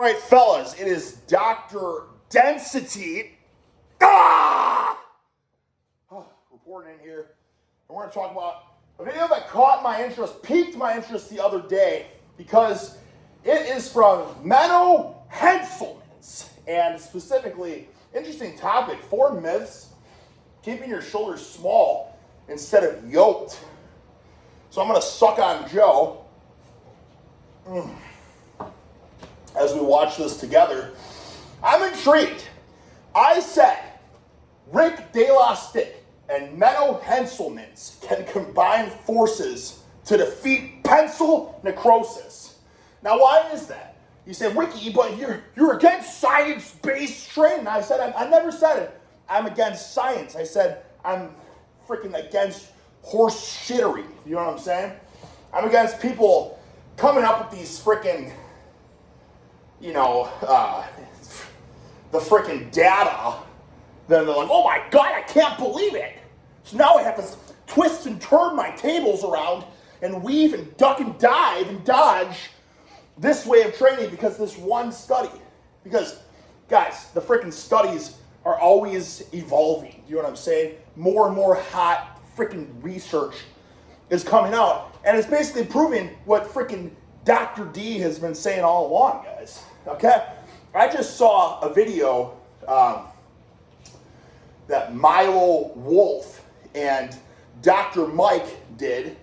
All right, fellas, it is Dr. Density. Reporting in here. And we're going to talk about a video that caught my interest, piqued my interest the other day, because it is from Menno Henselmans. And specifically, interesting topic, 4 myths keeping your shoulders small instead of yoked. So I'm going to suck on Joe as we watch this together. I'm intrigued. I said Rick De La Stick and Menno Henselmans can combine forces to defeat pencil necrosis. Now, why is that? You say, Ricky, but you're against science-based training. I said, I never said it. I'm against science. I said, I'm freaking against horse shittery. You know what I'm saying? I'm against people coming up with these freaking, the freaking data. Then they're like, oh my God, I can't believe it. So now I have to twist and turn my tables around and weave and duck and dive and dodge this way of training because this one study. Because, guys, the freaking studies are always evolving. You know what I'm saying? More and more hot freaking research is coming out. And it's basically proving what freaking Dr. D has been saying all along, guys. Okay? I just saw a video that Milo Wolf and Dr. Mike did,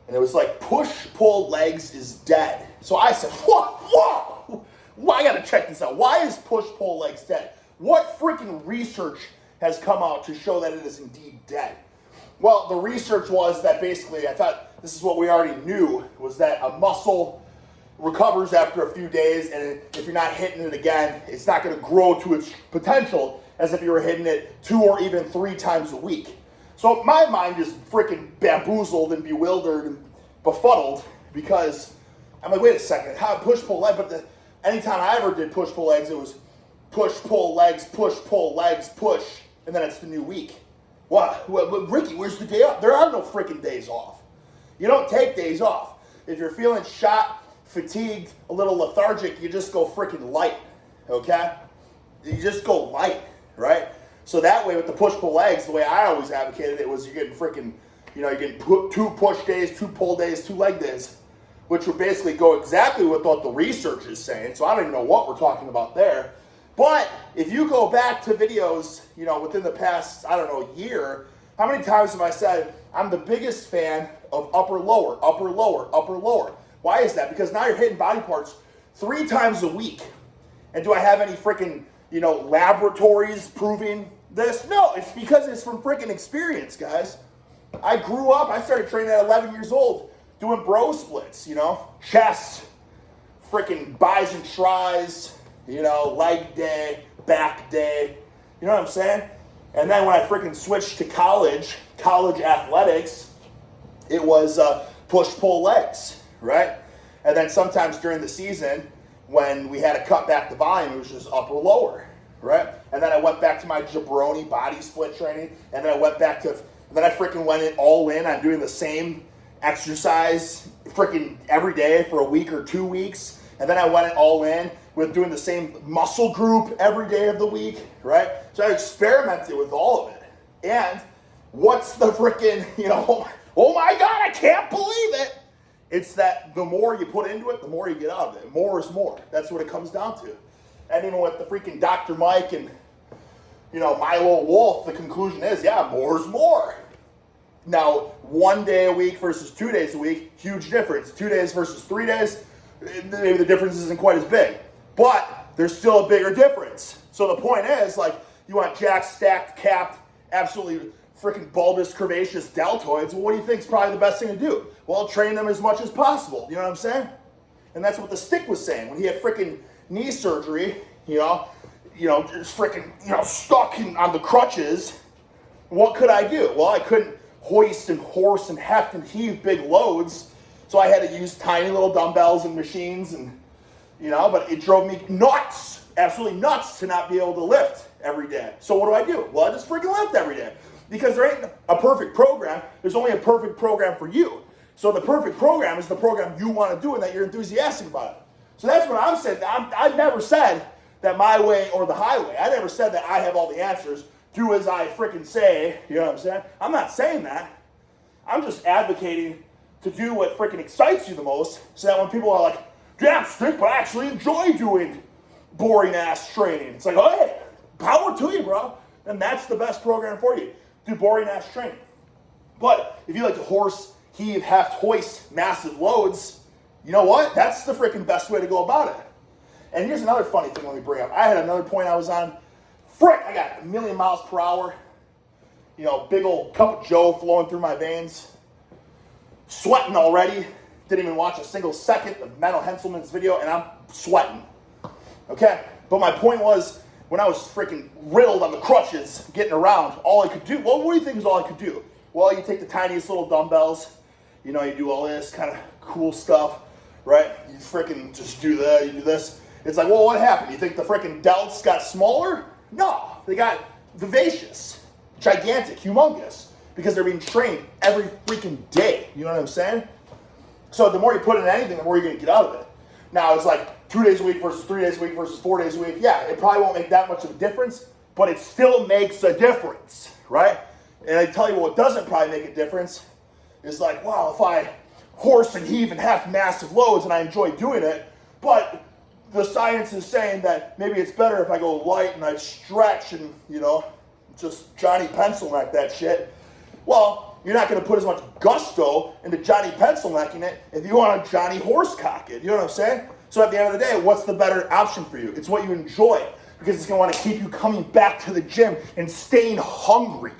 and it was like push-pull legs is dead. So I said, whoa, I gotta check this out. Why is push-pull legs dead? What freaking research has come out to show that it is indeed dead? Well, the research was that basically, I thought this is what we already knew, was that a muscle recovers after a few days, and if you're not hitting it again, it's not going to grow to its potential as if you were hitting it 2 or even 3 times a week. So my mind is freaking bamboozled and bewildered and befuddled because I'm like, wait a second, how push-pull leg? But anytime I ever did push-pull legs, it was push-pull legs, push-pull legs, push, and then it's the new week. What? Ricky, where's the day off? There are no freaking days off. You don't take days off. If you're feeling shot, fatigued, a little lethargic, you just go freaking light, okay? You just go light, right? So that way with the push-pull legs, the way I always advocated it was you're getting freaking, you're getting 2 push days, 2 pull days, 2 leg days, which would basically go exactly with what the research is saying. So I don't even know what we're talking about there. But if you go back to videos, within the past, year, how many times have I said, I'm the biggest fan of upper, lower, upper, lower, upper, lower. Why is that? Because now you're hitting body parts 3 times a week. And do I have any freaking, laboratories proving this? No, it's because it's from freaking experience, guys. I grew up, I started training at 11 years old, doing bro splits, chest, freaking bis and tris, leg day, back day. You know what I'm saying? And then when I freaking switched to college athletics, it was push-pull legs. Right? And then sometimes during the season, when we had to cut back the volume, it was just upper lower, right? And then I went back to my jabroni body split training, and then I went all in on doing the same exercise freaking every day for a week or 2 weeks. And then I went all in with doing the same muscle group every day of the week, right? So I experimented with all of it. And what's the freaking, oh my God, I can't believe it. It's that the more you put into it, the more you get out of it. More is more. That's what it comes down to. And even with the freaking Dr. Mike and, Milo Wolf, the conclusion is, more is more. Now, 1 day a week versus 2 days a week, huge difference. 2 days versus 3 days, maybe the difference isn't quite as big. But there's still a bigger difference. So the point is, you want jacked, stacked, capped, absolutely freaking bulbous, curvaceous deltoids. Well, what do you think is probably the best thing to do? Well, train them as much as possible. You know what I'm saying? And that's what the Stick was saying when he had freaking knee surgery. Just freaking stuck on the crutches. What could I do? Well, I couldn't hoist and horse and heft and heave big loads, so I had to use tiny little dumbbells and machines, and but it drove me nuts, absolutely nuts, to not be able to lift every day. So what do? Well, I just freaking lift every day. Because there ain't a perfect program. There's only a perfect program for you. So the perfect program is the program you want to do and that you're enthusiastic about it. So that's what I'm saying. I never said that my way or the highway. I never said that I have all the answers. Do as I freaking say. You know what I'm saying? I'm not saying that. I'm just advocating to do what freaking excites you the most, so that when people are like, damn, Stick, but I actually enjoy doing boring ass training. It's like, oh, hey, power to you, bro. Then that's the best program for you. Do boring ass training. But if you like to horse, heave, heft, hoist massive loads, you know what? That's the freaking best way to go about it. And here's another funny thing let me bring up. I had another point I was on. Frick, I got 1,000,000 miles per hour. You know, big old cup of Joe flowing through my veins. Sweating already. Didn't even watch a single second of Menno Henselmans' video, and I'm sweating. Okay? But my point was, when I was freaking riddled on the crutches, getting around, all I could do, well, what do you think is all I could do? Well, you take the tiniest little dumbbells, you know, you do all this kind of cool stuff, right? You freaking just do that, you do this. It's like, well, what happened? You think the freaking delts got smaller? No, they got vivacious, gigantic, humongous, because they're being trained every freaking day. You know what I'm saying? So the more you put in anything, the more you're going to get out of it. Now, it's like 2 days a week versus 3 days a week versus 4 days a week. Yeah, it probably won't make that much of a difference, but it still makes a difference, right? And I tell you what doesn't probably make a difference is like, wow, if I horse and heave and have massive loads and I enjoy doing it, but the science is saying that maybe it's better if I go light and I stretch and, you know, just Johnny PencilNeck that shit. Well, you're not going to put as much gusto into Johnny PencilNecking it if you want to Johnny Horsecock it. You know what I'm saying? So at the end of the day, what's the better option for you? It's what you enjoy, because it's going to want to keep you coming back to the gym and staying hungry,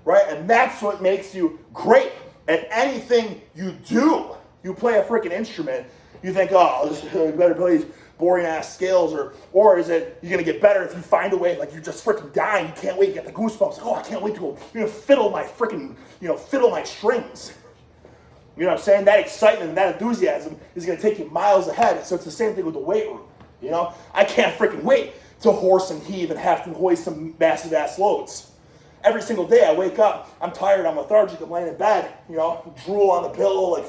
right? And that's what makes you great at anything you do. You play a freaking instrument, you think, oh, this is better play these boring ass scales, or is it you're gonna get better if you find a way, like you're just freaking dying, you can't wait, you get the goosebumps, oh, I can't wait to fiddle my freaking, fiddle my strings. You know what I'm saying? That excitement and that enthusiasm is gonna take you miles ahead. So it's the same thing with the weight room. You know, I can't freaking wait to horse and heave and have to hoist some massive ass loads. Every single day I wake up, I'm tired, I'm lethargic, I'm laying in bed, drool on the pillow, like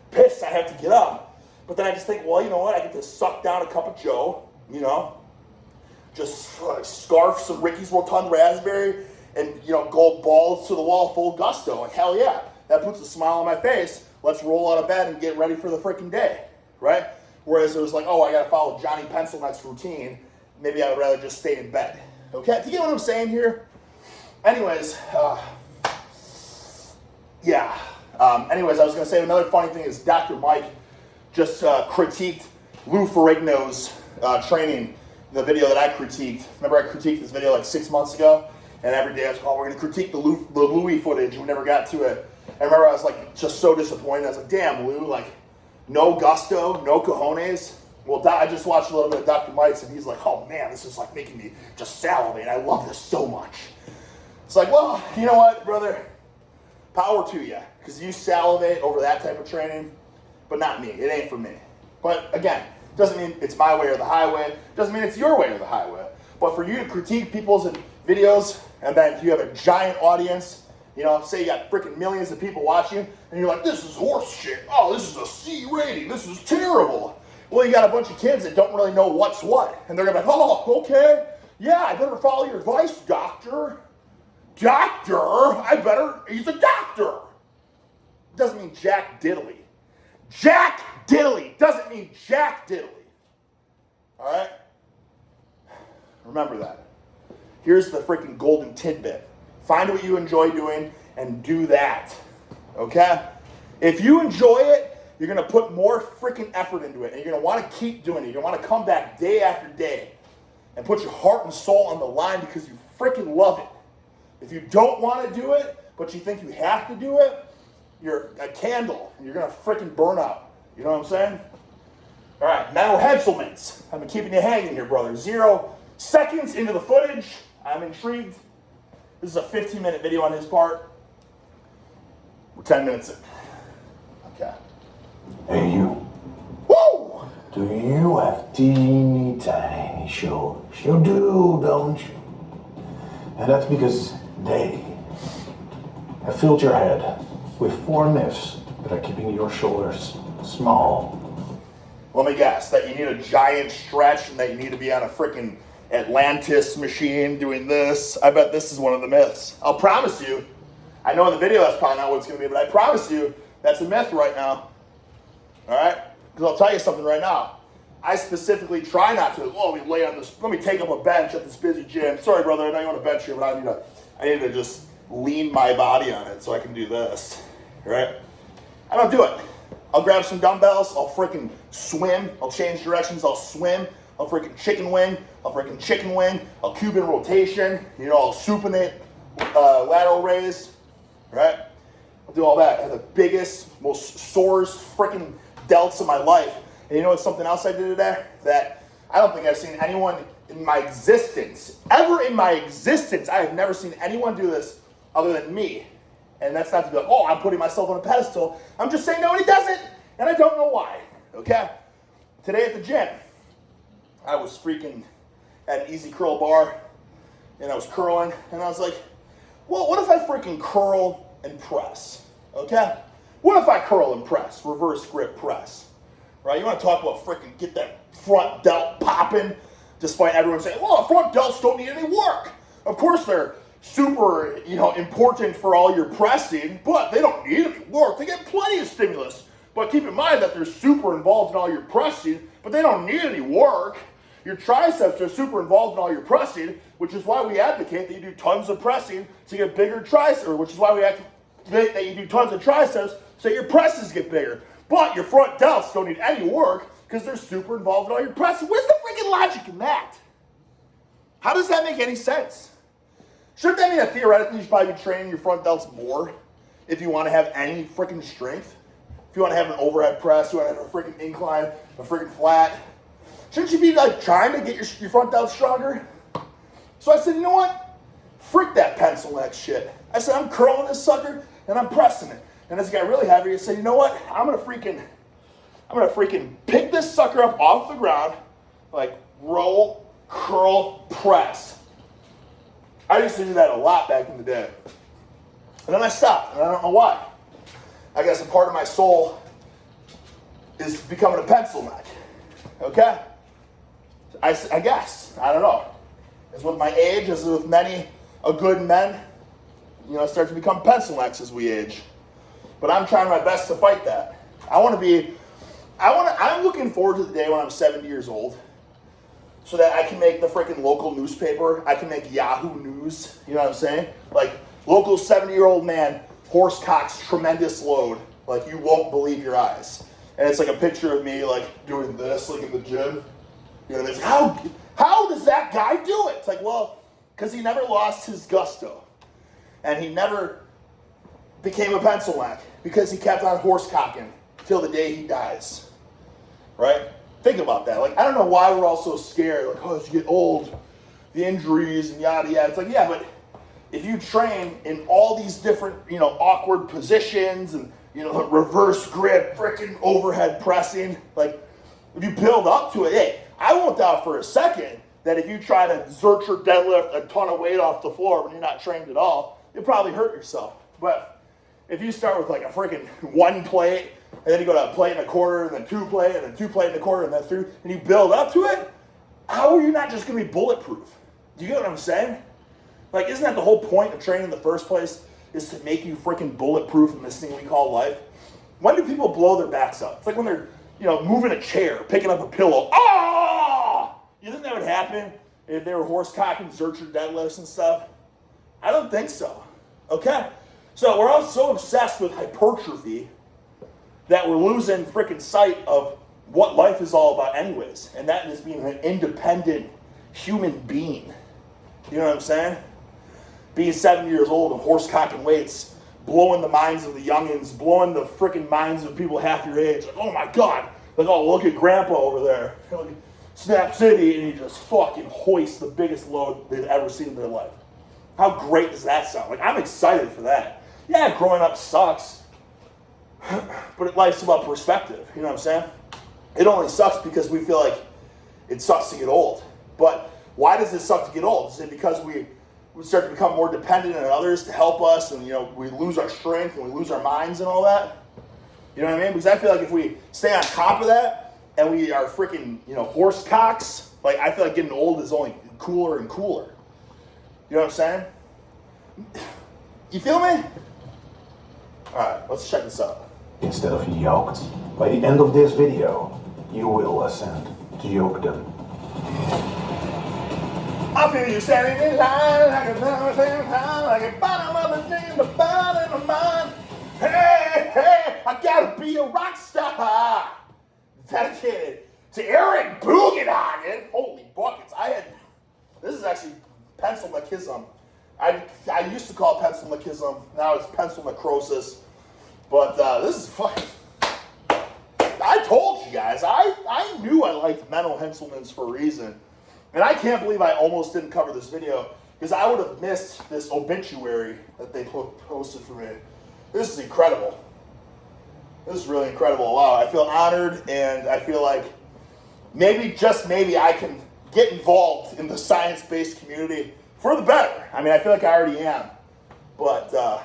pissed I have to get up. But then I just think, well, you know what? I get to suck down a cup of Joe, just scarf some Ricky's Rotund raspberry and, go balls to the wall full gusto. Like, hell yeah. That puts a smile on my face. Let's roll out of bed and get ready for the freaking day, right? Whereas it was like, oh, I got to follow Johnny PencilNecks' routine. Maybe I would rather just stay in bed. Okay? Do you get what I'm saying here? Anyways, anyways, I was going to say another funny thing is Dr. Mike just critiqued Lou Ferrigno's training, the video that I critiqued. Remember I critiqued this video like 6 months ago? And every day I was like, oh, we're going to critique the Louis footage. We never got to it. I remember I was like just so disappointed. I was like, damn, Lou, like no gusto, no cojones. Well, I just watched a little bit of Dr. Mike's and he's like, oh man, this is like making me just salivate. I love this so much. It's like, well, you know what, brother? Power to you. Because you salivate over that type of training, but not me. It ain't for me. But again, doesn't mean it's my way or the highway. Doesn't mean it's your way or the highway. But for you to critique people's videos and then you have a giant audience, say you got freaking millions of people watching, and you're like, this is horse shit. Oh, this is a C rating. This is terrible. Well, you got a bunch of kids that don't really know what's what. And they're going to be like, oh, okay. Yeah, I better follow your advice, doctor. He's a doctor. Doesn't mean Jack Diddley. Jack Diddley doesn't mean Jack Diddley. All right? Remember that. Here's the freaking golden tidbit. Find what you enjoy doing and do that. Okay? If you enjoy it, you're going to put more freaking effort into it, and you're going to want to keep doing it. You're going to want to come back day after day and put your heart and soul on the line because you freaking love it. If you don't want to do it, but you think you have to do it, you're a candle, and you're going to freaking burn out. You know what I'm saying? All right, now Henselmans. I've been keeping you hanging here, brother. 0 seconds into the footage. I'm intrigued. This is a 15-minute video on his part. We're 10 minutes in. Okay. Hey, you. Woo! Do you have teeny tiny shoulders? You do, don't you? And that's because they have filled your head with foreign myths that are keeping your shoulders small. Let me guess, that you need a giant stretch and that you need to be on a freaking Atlantis machine doing this. I bet this is one of the myths. I'll promise you, I know in the video that's probably not what it's going to be, but I promise you that's a myth right now. All right? Because I'll tell you something right now. I specifically try not to, let me lay on this, let me take up a bench at this busy gym. Sorry, brother, I know you want a bench here, but I need to just lean my body on it so I can do this. All right? I don't do it. I'll grab some dumbbells, I'll freaking swim, I'll change directions, I'll swim, I'll freaking chicken wing, I'll Cuban rotation, I'll supinate, lateral raise, right? I'll do all that. I have the biggest, most sorest freaking delts of my life. And you know what's something else I did today? That I don't think I've seen anyone in my existence, ever in my existence, I have never seen anyone do this other than me. And that's not to be like, I'm putting myself on a pedestal. I'm just saying nobody does it, and I don't know why, okay? Today at the gym, I was freaking at an easy curl bar, and I was curling, and I was like, what if I freaking curl and press, okay? What if I curl and press, reverse grip press, right? You want to talk about freaking get that front delt popping, despite everyone saying, front delts don't need any work. Of course they're super, important for all your pressing, but they don't need any work. They get plenty of stimulus. But keep in mind that they're super involved in all your pressing, but they don't need any work. Your triceps are super involved in all your pressing, which is why we advocate that you do tons of pressing to get bigger triceps, which is why we advocate that you do tons of triceps so your presses get bigger. But your front delts don't need any work because they're super involved in all your pressing. Where's the freaking logic in that? How does that make any sense? Shouldn't that mean that theoretically you should probably be training your front delts more if you want to have any freaking strength? If you want to have an overhead press, you want to have a freaking incline, a freaking flat. Shouldn't you be trying to get your front delts stronger? So I said, you know what? Frick that PencilNecks shit. I said, I'm curling this sucker and I'm pressing it. And as it got really heavy, I said, you know what? I'm gonna freaking pick this sucker up off the ground, roll, curl, press. I used to do that a lot back in the day. And then I stopped, and I don't know why. I guess a part of my soul is becoming a pencil neck. Okay? I guess. I don't know. As with my age, as with many a good men, start to become pencil necks as we age. But I'm trying my best to fight that. I'm looking forward to the day when I'm 70 years old so that I can make the freaking local newspaper. I can make Yahoo News. You know what I'm saying? Local 70-year-old man, horse cocks tremendous load. You won't believe your eyes. And it's a picture of me, doing this, in the gym. And it's how does that guy do it? It's because he never lost his gusto. And he never became a pencil neck because he kept on horse cocking till the day he dies. Right? Think about that. I don't know why we're all so scared. As you get old, the injuries and yada yada. It's yeah, but if you train in all these different, awkward positions and, reverse grip, freaking overhead pressing, if you build up to it, hey, I won't doubt for a second that if you try to Zercher deadlift a ton of weight off the floor when you're not trained at all, you'll probably hurt yourself. But if you start with a freaking one plate, and then you go to a plate and a quarter, and then two plate, and then two plate and a quarter, and then three, and you build up to it, how are you not just going to be bulletproof? Do you get what I'm saying? Isn't that the whole point of training in the first place, is to make you freaking bulletproof in this thing we call life? When do people blow their backs up? It's when they're, moving a chair, picking up a pillow. Oh! You think that would happen if they were horse cocking, Zercher deadlifts and stuff? I don't think so. Okay? So we're all so obsessed with hypertrophy that we're losing freaking sight of what life is all about anyways. And that is being an independent human being. You know what I'm saying? Being 70 years old and horse cocking weights, blowing the minds of the youngins, blowing the freaking minds of people half your age. Oh my God. Look at Grandpa over there. Snap City, and he just fucking hoists the biggest load they've ever seen in their life. How great does that sound? I'm excited for that. Yeah, growing up sucks. But life's about perspective. You know what I'm saying? It only sucks because we feel like it sucks to get old. But why does it suck to get old? Is it because we start to become more dependent on others to help us, and we lose our strength and we lose our minds and all that? You know what I mean? Because I feel like if we stay on top of that and we are freaking, horse cocks, like I feel like getting old is only cooler and cooler. You know what I'm saying? You feel me? All right, let's check this out. Instead of yoked, by the end of this video, you will ascend to yokedom. I feel you standing in line like a bottom of the name, the bottom of mine. Hey, hey, I gotta be a rock star. Dedicated to Eric Bugenhagen. Holy buckets. This is actually PencilNeckism. I used to call it PencilNeckism. Now it's pencil necrosis. But this is fucking... I told you guys. I knew I liked Menno Henselmans for a reason. And I can't believe I almost didn't cover this video because I would have missed this obituary that they posted for me. This is incredible. This is really incredible. Wow, I feel honored, and I feel like maybe, just maybe, I can get involved in the science-based community for the better. I mean, I feel like I already am. But, I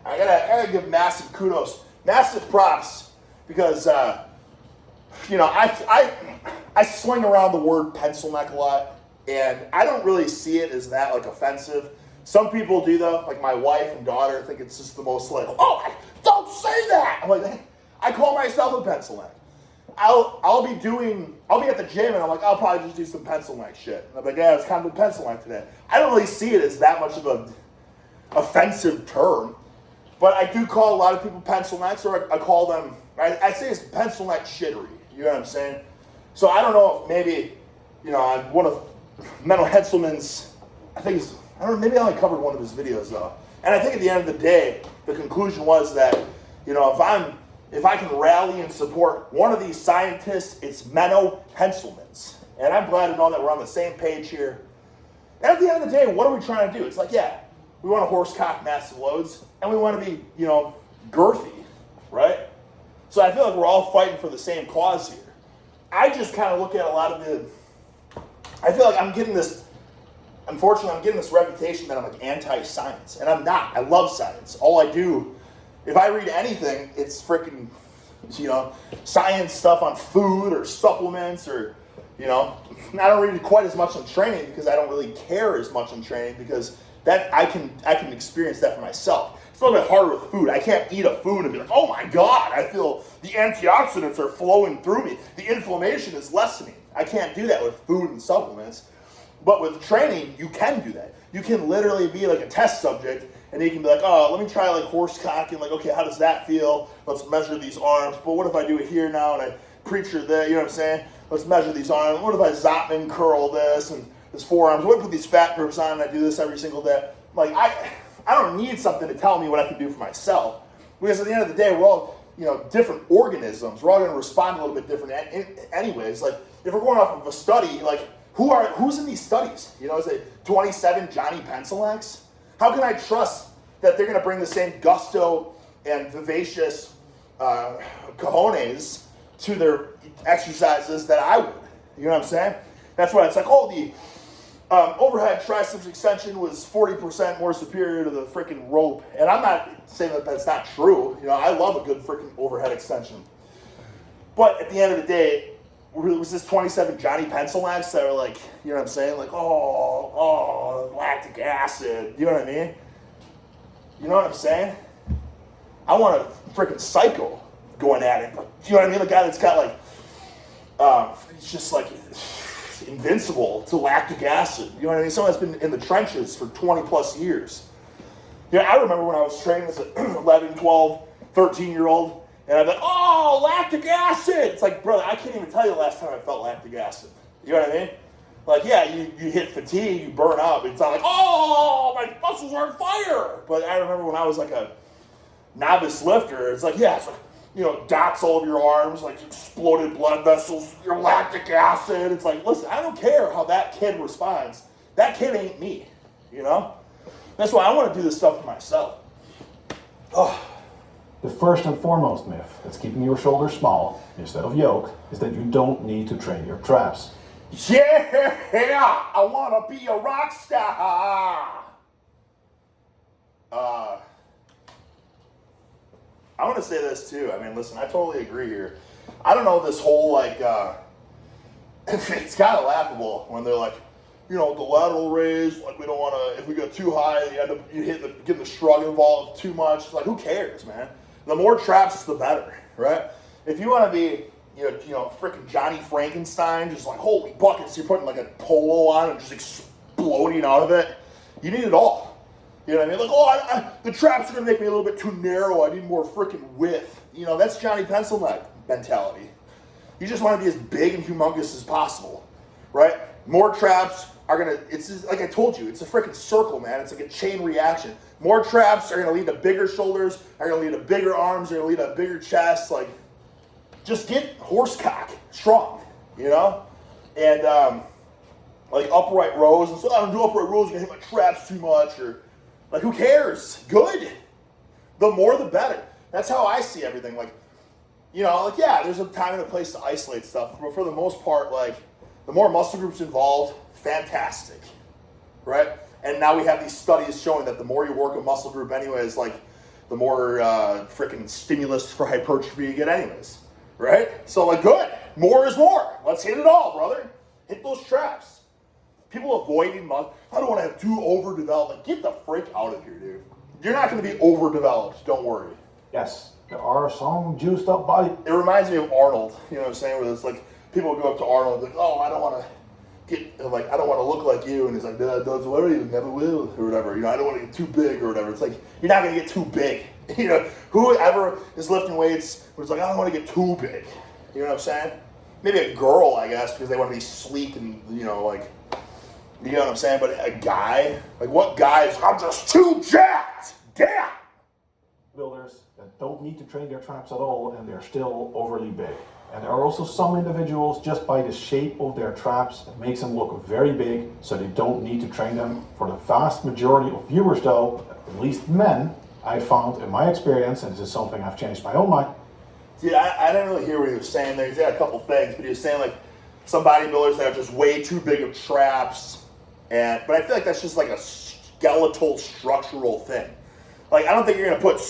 gotta give massive kudos, massive props, because, I swing around the word pencil neck a lot, and I don't really see it as that, like, offensive. Some people do, though, like my wife and daughter think it's just the most, like, oh, don't say that! I'm like, I call myself a pencil neck. I'll be at the gym, and I'm like, I'll probably just do some pencil neck shit. And I'm like, yeah, it's kind of a pencil neck today. I don't really see it as that much of a offensive term, but I do call a lot of people pencil necks, or I call them, I say it's pencil neck shittery. You know what I'm saying? So I don't know if maybe, on one of Menno Henselmans, maybe I only covered one of his videos though. And I think at the end of the day, the conclusion was that, if I can rally and support one of these scientists, it's Menno Henselmans. And I'm glad to know that we're on the same page here. And at the end of the day, what are we trying to do? It's like, yeah, we want to horsecock massive loads, and we want to be, girthy, right? So I feel like we're all fighting for the same cause here. I just kind of look at a lot of I feel like I'm getting this reputation that I'm like anti-science, and I'm not. I love science. All I do, if I read anything, it's freaking, science stuff on food or supplements or, I don't read quite as much on training because I don't really care as much on training because that I can experience that for myself. It's a little bit harder with food. I can't eat a food and be like, oh my God, I feel the antioxidants are flowing through me. The inflammation is lessening. I can't do that with food and supplements. But with training, you can do that. You can literally be like a test subject, and you can be like, oh, let me try like horse cocking. Like, okay, how does that feel? Let's measure these arms. But what if I do it here now and I preacher there? You know what I'm saying? Let's measure these arms. What if I Zotman curl this and this forearms? What if I put these fat groups on and I do this every single day? Like, I don't need something to tell me what I can do for myself. Because at the end of the day, we're all, different organisms. We're all going to respond a little bit different anyways. Like, if we're going off of a study, like, who's in these studies? Is it 27 Johnny PencilNecks? How can I trust that they're going to bring the same gusto and vivacious cojones to their exercises that I would? You know what I'm saying? That's why it's like, the overhead triceps extension was 40% more superior to the freaking rope. And I'm not saying that that's not true. I love a good freaking overhead extension. But at the end of the day, was this 27 Johnny PencilNecks that were like, you know what I'm saying? Like, lactic acid. You know what I mean? You know what I'm saying? I want a freaking psycho going at it. You know what I mean? The guy that's got like, he's just like invincible to lactic acid. You know what I mean? Someone that's been in the trenches for 20 plus years. I remember when I was training as an 11, 12, 13-year-old, and I'm like, lactic acid! It's like, brother, I can't even tell you the last time I felt lactic acid. You know what I mean? Like, yeah, you hit fatigue, you burn out, but it's not like, my muscles are on fire! But I remember when I was like a novice lifter, it's like, yeah, it's like, dots all over your arms, like exploded blood vessels, your lactic acid. It's like, listen, I don't care how that kid responds. That kid ain't me, That's why I want to do this stuff for myself. The first and foremost myth that's keeping your shoulders small instead of yoked is that you don't need to train your traps. Yeah, I want to be a rock star. I I want to say this too. I mean, listen, I totally agree here. I don't know this whole like, it's kind of laughable when they're like, the lateral raise, like we don't want to, if we go too high, you get the shrug involved too much. It's like, who cares, man? The more traps, the better, right? If you want to be, freaking Johnny Frankenstein, just like, holy buckets, you're putting like a polo on and just exploding out of it, you need it all. You know what I mean? Like, the traps are going to make me a little bit too narrow. I need more freaking width. That's Johnny PencilNecks mentality. You just want to be as big and humongous as possible, right? More traps are going to, it's just, like I told you, it's a freaking circle, man. It's like a chain reaction. More traps are going to lead to bigger shoulders, are going to lead to bigger arms, are going to lead to bigger chest. Like, just get horsecock strong, And, like upright rows, and so I don't do upright rows, you're going to hit my traps too much, or like, who cares? Good. The more, the better. That's how I see everything. Like, yeah, there's a time and a place to isolate stuff, but for the most part, like, the more muscle groups involved, fantastic, right? And now we have these studies showing that the more you work a muscle group anyways, like, the more freaking stimulus for hypertrophy you get anyways, right? So, like, good. More is more. Let's hit it all, brother. Hit those traps. People avoiding muscle. I don't want to have too overdeveloped. Like, get the freak out of here, dude. You're not going to be overdeveloped. Don't worry. Yes, there are some juiced up body. It reminds me of Arnold. You know what I'm saying? Where it's like people go up to Arnold like, oh, I don't want to I don't want to look like you, and he's like, don't worry, you never will, or whatever. I don't want to get too big or whatever. It's like, you're not going to get too big. Whoever is lifting weights, it's like, I don't want to get too big. You know what I'm saying? Maybe a girl, I guess, because they want to be sleek and, like, you know what I'm saying? But a guy, like, what guy is, I'm just too jacked. Damn. Builders that don't need to train their traps at all, and they're still overly big. And there are also some individuals, just by the shape of their traps, that makes them look very big, so they don't need to train them. For the vast majority of viewers though, at least men, I found in my experience, and this is something I've changed my own mind. See, I didn't really hear what he was saying there. He said a couple things, but he was saying like some bodybuilders that have just way too big of traps, but I feel like that's just like a skeletal structural thing. Like, I don't think you're gonna put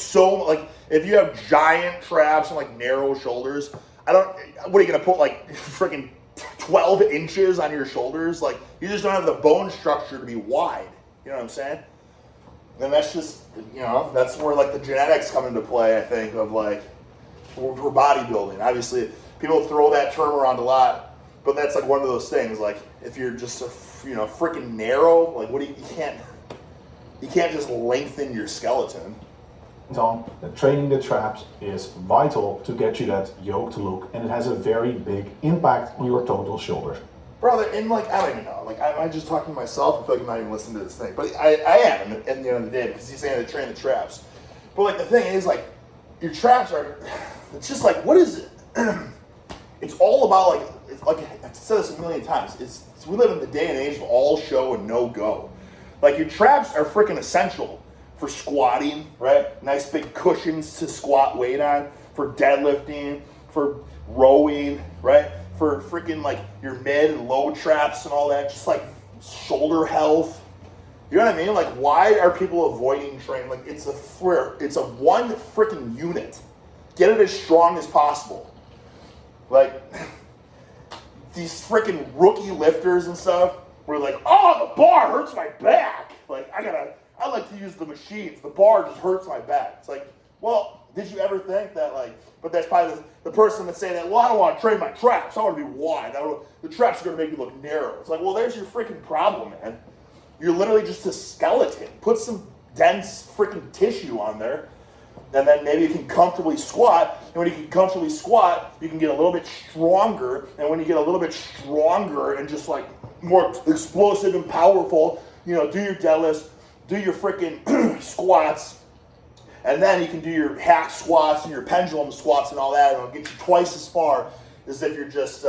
like, if you have giant traps and like narrow shoulders, what are you gonna put, like freaking 12 inches on your shoulders? Like, you just don't have the bone structure to be wide. You know what I'm saying? And that's just, that's where like the genetics come into play, I think, of like, for bodybuilding. Obviously, people throw that term around a lot, but that's like one of those things. Like, if you're just freaking narrow, like, you can't just lengthen your skeleton. Tom, that training the traps is vital to get you that yoked look, and it has a very big impact on your total shoulders. Brother, and like, I don't even know. Like, I'm just talking to myself. I feel like I'm not even listening to this thing. But I am at the end of the day, because he's saying to train the traps. But like, the thing is, like, your traps are, it's just like, what is it? It's all about like I've said this a million times. We live in the day and age of all show and no go. Like, your traps are freaking essential for squatting, right? Nice big cushions to squat weight on, for deadlifting, for rowing, right? For freaking like your mid and low traps and all that, just like shoulder health. You know what I mean? Like, why are people avoiding training? Like, it's a one freaking unit. Get it as strong as possible. Like, these freaking rookie lifters and stuff, where like, oh, the bar hurts my back. Like, I like to use the machines. The bar just hurts my back. It's like, well, did you ever think that, like, but that's probably the person that's saying that, well, I don't want to train my traps. I want to be wide. The traps are going to make you look narrow. It's like, well, there's your freaking problem, man. You're literally just a skeleton. Put some dense freaking tissue on there, and then maybe you can comfortably squat. And when you can comfortably squat, you can get a little bit stronger. And when you get a little bit stronger and just like more explosive and powerful, do your deadlifts, do your freaking squats, and then you can do your hack squats and your pendulum squats and all that, and it'll get you twice as far as if you're just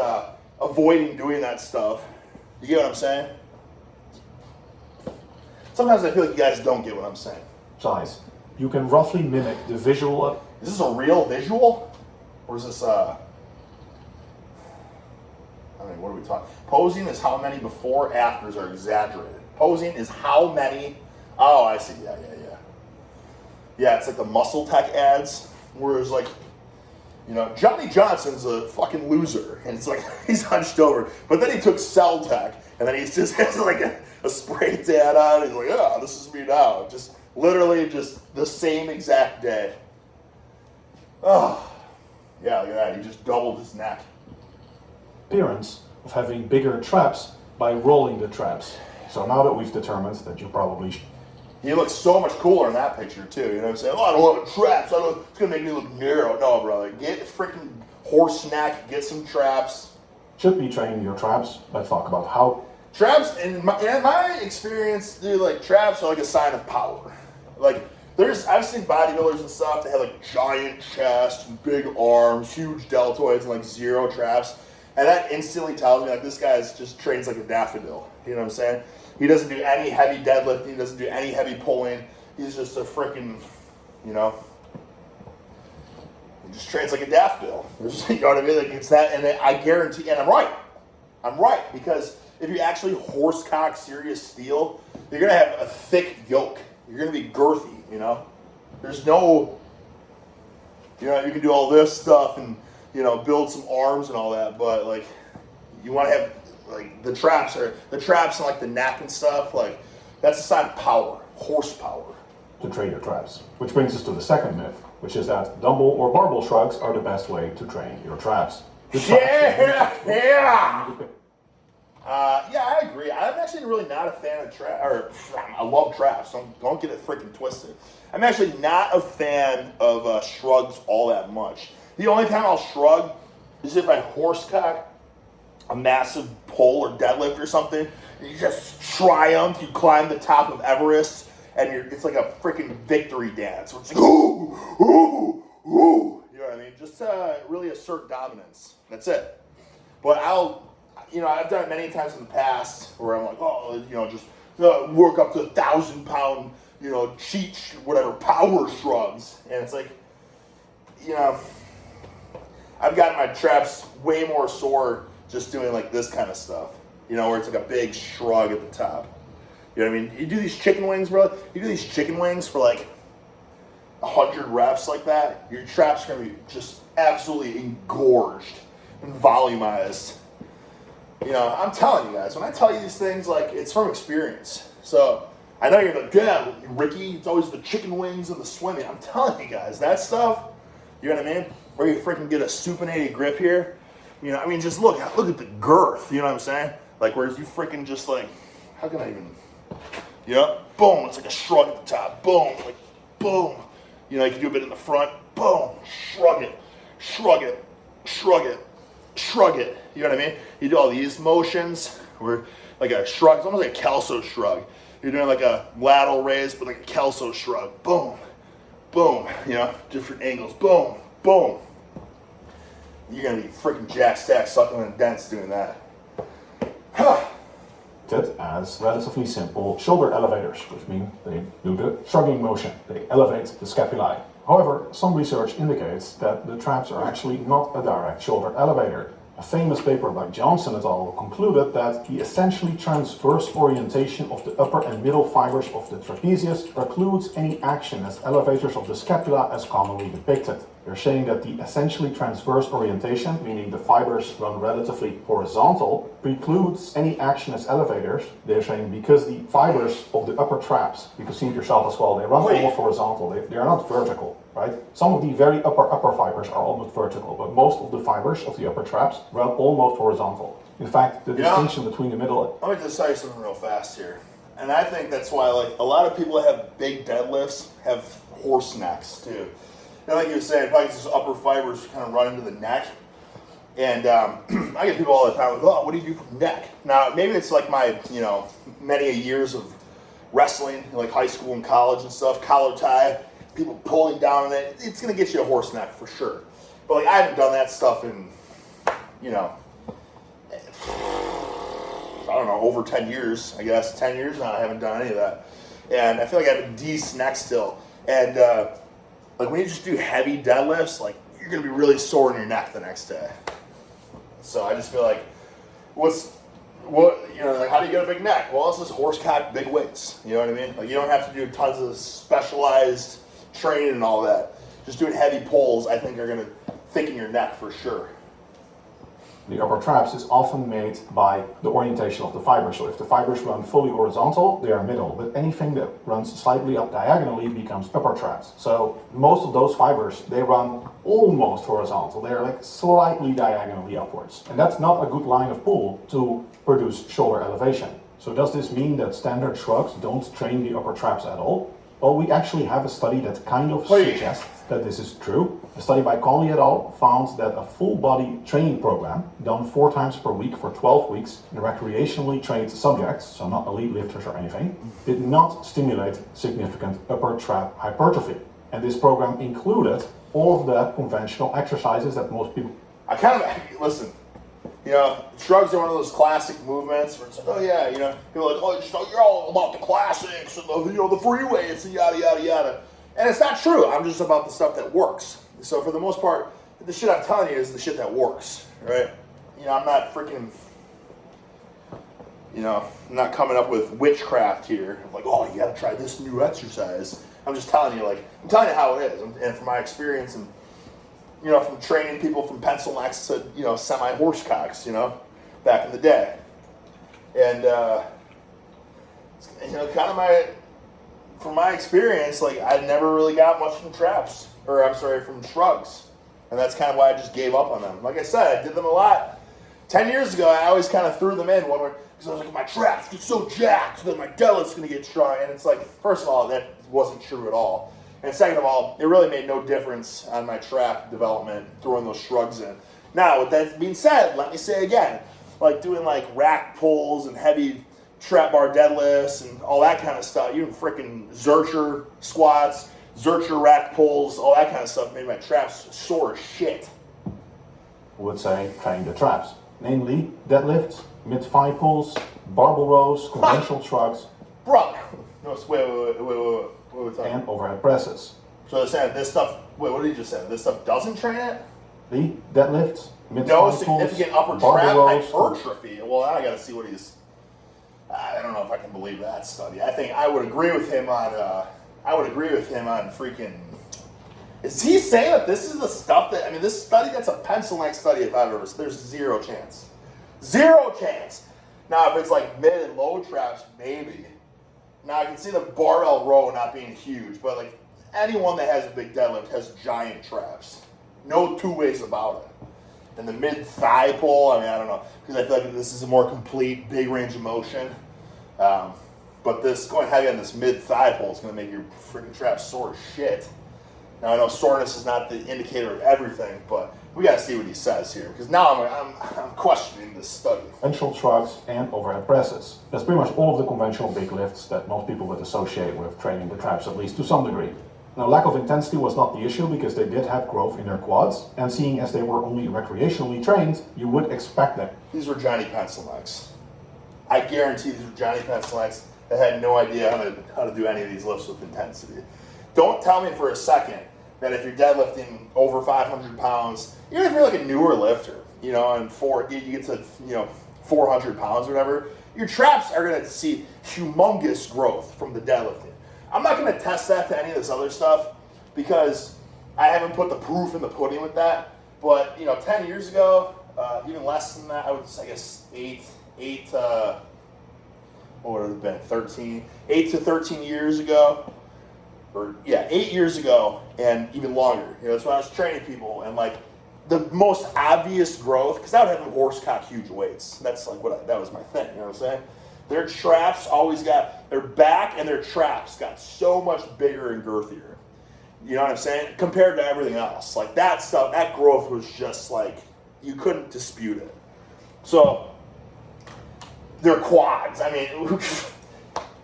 avoiding doing that stuff. You get what I'm saying? Sometimes I feel like you guys don't get what I'm saying. Size. You can roughly mimic the visual. Is this a real visual? Or is this, what are we talking? Posing is how many before afters are exaggerated. Posing is how many, oh, I see, yeah. Yeah, it's like the Muscle Tech ads. Whereas like, Johnny Johnson's a fucking loser, and it's like he's hunched over. But then he took Celtec, and then he just has like a spray tan on. And he's like, oh, this is me now. Just literally just the same exact day. Oh, yeah, look at that. He just doubled his neck. Appearance of having bigger traps by rolling the traps. So now that we've determined that you probably He looks so much cooler in that picture too. You know what I'm saying? Oh, I don't want traps. It's gonna make me look narrow. No, brother. Get a freaking horse neck. Get some traps. should be training your traps. Let's talk about how. Traps, in my experience, dude, like traps are like a sign of power. Like I've seen bodybuilders and stuff that have like giant chests and big arms, huge deltoids, and like zero traps. And that instantly tells me like this guy's just trains like a daffodil. You know what I'm saying? He doesn't do any heavy deadlifting. He doesn't do any heavy pulling. He's just a freaking, he just trains like a daffodil. You know what I mean? Like it's that, and I guarantee, and I'm right, because if you actually horsecock serious steel, you're gonna have a thick yoke. You're gonna be girthy. There's no, you can do all this stuff and build some arms and all that, but like you want to have like the traps and like the neck and stuff, like that's a sign of power, horsepower. To train your traps. Which brings us to the second myth, which is that dumbbell or barbell shrugs are the best way to train your traps. Yeah. Yeah, I agree. I'm actually really not a fan of traps. I love traps. Don't get it freaking twisted. I'm actually not a fan of shrugs all that much. The only time I'll shrug is if I horsecock a massive pull or deadlift or something, and you just triumph. You climb the top of Everest, and it's like a freaking victory dance. Where it's like ooh, ooh, ooh. You know what I mean? Just really assert dominance. That's it. But I've done it many times in the past where I'm like, just work up to 1,000-pound, whatever, power shrugs. And it's like, I've gotten my traps way more sore just doing like this kind of stuff, where it's like a big shrug at the top. You know what I mean? You do these chicken wings, bro. You do these chicken wings for like 100 reps like that, your traps are going to be just absolutely engorged and volumized. I'm telling you guys, when I tell you these things, like, it's from experience. So, I know you're like, yeah, Ricky, it's always the chicken wings and the swimming. I'm telling you guys, that stuff, you know what I mean? Where you freaking get a supinated grip here. Just look at the girth, you know what I'm saying? Like, whereas you freaking just like, how can I even, boom, it's like a shrug at the top, boom, like, boom. You can do a bit in the front, boom, shrug it, shrug it, shrug it, shrug it. You know what I mean? You do all these motions where like a shrug, it's almost like a Kelso shrug. You're doing like a lateral raise, but like a Kelso shrug. Boom, boom, different angles. Boom, boom. You're going to be freaking jack stack sucking in dents doing that. As relatively simple shoulder elevators, which mean they do the shrugging motion. They elevate the scapulae. However, some research indicates that the traps are actually not a direct shoulder elevator. A famous paper by Johnson et al. Concluded that the essentially transverse orientation of the upper and middle fibers of the trapezius precludes any action as elevators of the scapula as commonly depicted. They're saying that the essentially transverse orientation, meaning the fibers run relatively horizontal, precludes any action as elevators. They're saying because the fibers of the upper traps, you can see it yourself as well, they run almost horizontal. They are not vertical, right? Some of the very upper fibers are almost vertical, but most of the fibers of the upper traps run almost horizontal. In fact, the distinction between the middle... Let me just tell you something real fast here. And I think that's why like a lot of people that have big deadlifts have horse necks too. Like you were saying, probably these upper fibers kind of run into the neck. And I get people all the time like, oh, what do you do for neck? Now, maybe it's like my, many years of wrestling, like high school and college and stuff, collar tie, people pulling down on it. It's going to get you a horse neck for sure. But like I haven't done that stuff in, I don't know, over 10 years, I guess. 10 years now, I haven't done any of that. And I feel like I have a decent neck still. And, like when you just do heavy deadlifts, like you're gonna be really sore in your neck the next day. So I just feel like, like how do you get a big neck? Well, it's just horsecock big weights. You know what I mean? Like you don't have to do tons of specialized training and all that. just doing heavy pulls, I think are going to thicken your neck for sure. The upper traps is often made by the orientation of the fibers. So if the fibers run fully horizontal, they are middle. But anything that runs slightly up diagonally becomes upper traps. So most of those fibers, they run almost horizontal. They're like slightly diagonally upwards. And that's not a good line of pull to produce shoulder elevation. So does this mean that standard shrugs don't train the upper traps at all? Well, we actually have a study that kind of suggests that this is true. A study by Conley et al. Found that a full body training program done 4 times per week for 12 weeks in recreationally trained subjects, so not elite lifters or anything, did not stimulate significant upper trap hypertrophy. And this program included all of the conventional exercises that most people... Listen, shrugs are one of those classic movements where it's like, oh yeah, people are like, oh, you're all about the classics and the free weights and yada, yada, yada. And it's not true. I'm just about the stuff that works. So for the most part, the shit I'm telling you is the shit that works, right? I'm not freaking, I'm not coming up with witchcraft here. I'm like, oh, you gotta try this new exercise. I'm just telling you, I'm telling you how it is. And from my experience and, from training people from PencilNecks to, semi-horsecocks, back in the day. And, from my experience, I never really got much from traps, from shrugs. And that's kind of why I just gave up on them. Like I said, I did them a lot. 10 years ago, I always kind of threw them in one way, because I was like, my traps get so jacked that my deadlift's going to get strong. And it's like, first of all, that wasn't true at all. And second of all, it really made no difference on my trap development throwing those shrugs in. Now, with that being said, let me say again, doing rack pulls and heavy trap bar deadlifts and all that kind of stuff, even freaking Zercher squats, Zercher rack pulls, all that kind of stuff made my traps sore as shit. Would say train the traps, namely deadlifts, mid-thigh pulls, barbell rows, conventional shrugs, brother. No, wait. And overhead presses. So they're saying this stuff. Wait, what did he just say? This stuff doesn't train it? The deadlifts, mid-thigh no pulls, significant upper trap hypertrophy. Well, now I got to see what he's. I don't know if I can believe that study. I think I would agree with him on. Freaking. Is he saying that this is the stuff that? I mean, this study, that's a PencilNecks study if I've ever. There's zero chance. Zero chance. Now, if it's mid and low traps, maybe. Now, I can see the barbell row not being huge, but anyone that has a big deadlift has giant traps. No two ways about it. And the mid-thigh pull, I don't know, because I feel like this is a more complete, big range of motion. But this going heavy on this mid-thigh pull is going to make your freaking traps sore as shit. Now, I know soreness is not the indicator of everything, but we got to see what he says here, because now I'm questioning this study. Conventional shrugs and overhead presses. That's pretty much all of the conventional big lifts that most people would associate with training the traps, at least to some degree. Now, lack of intensity was not the issue because they did have growth in their quads, and seeing as they were only recreationally trained, you would expect that. These were Johnny PencilNecks. I guarantee these were Johnny PencilNecks that had no idea how to do any of these lifts with intensity. Don't tell me for a second that if you're deadlifting over 500 pounds, even if you're a newer lifter, and you get to 400 pounds or whatever, your traps are going to see humongous growth from the deadlifting. I'm not going to test that to any of this other stuff because I haven't put the proof in the pudding with that. But 10 years ago, even less than that, I guess 8 what would it have been? 8 to 13 years ago. 8 years ago and even longer. That's when I was training people, and the most obvious growth, because I would have them horsecock huge weights. That's that was my thing. You know what I'm saying? Their traps always got, their back and their traps got so much bigger and girthier. You know what I'm saying? Compared to everything else. That stuff, that growth was just you couldn't dispute it. So, their quads, Johnny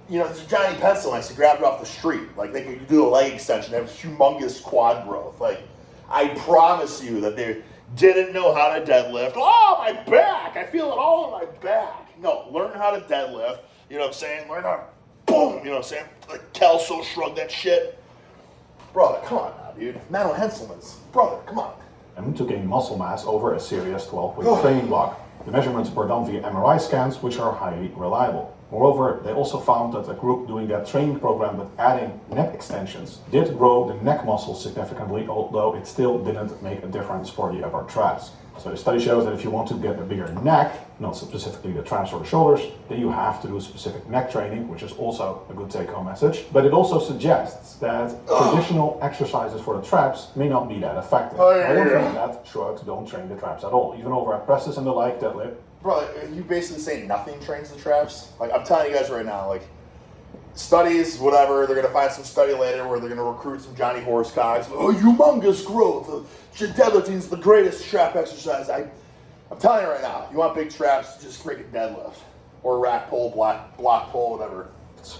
PencilNecks, you grabbed it off the street. They could do a leg extension, have humongous quad growth. I promise you that they didn't know how to deadlift. Oh, my back! I feel it all in my back. No, learn how to deadlift. You know what I'm saying? Learn how to boom. You know what I'm saying? Kelso shrug that shit. Brother, come on now, dude. Menno Henselmans. Brother, come on. And to gain muscle mass over a serious 12-week training block. The measurements were done via MRI scans, which are highly reliable. Moreover, they also found that a group doing that training program with adding neck extensions did grow the neck muscles significantly, although it still didn't make a difference for the upper traps. So the study shows that if you want to get a bigger neck, not specifically the traps or the shoulders, then you have to do specific neck training, which is also a good take-home message. But it also suggests that traditional exercises for the traps may not be that effective. I don't think that shrugs don't train the traps at all, even overhead presses and the like, deadlift. Bro, you basically saying nothing trains the traps? Like, I'm telling you guys right now, like, studies, whatever, they're going to find some study later where they're going to recruit some Johnny Horsecogs. Oh, humongous growth. Deadlifting is the greatest trap exercise. I'm telling you right now, you want big traps, just freaking deadlift. Or rack pull, block pull, whatever.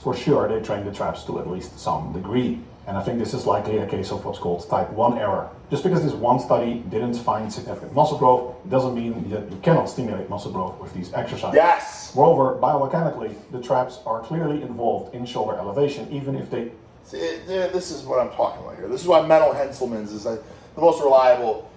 For sure, they train the traps to at least some degree. And I think this is likely a case of what's called type 1 error. Just because this one study didn't find significant muscle growth doesn't mean that you cannot stimulate muscle growth with these exercises. Yes! Moreover, biomechanically, the traps are clearly involved in shoulder elevation, even if they... See, this is what I'm talking about here. This is why Menno Henselmans is the most reliable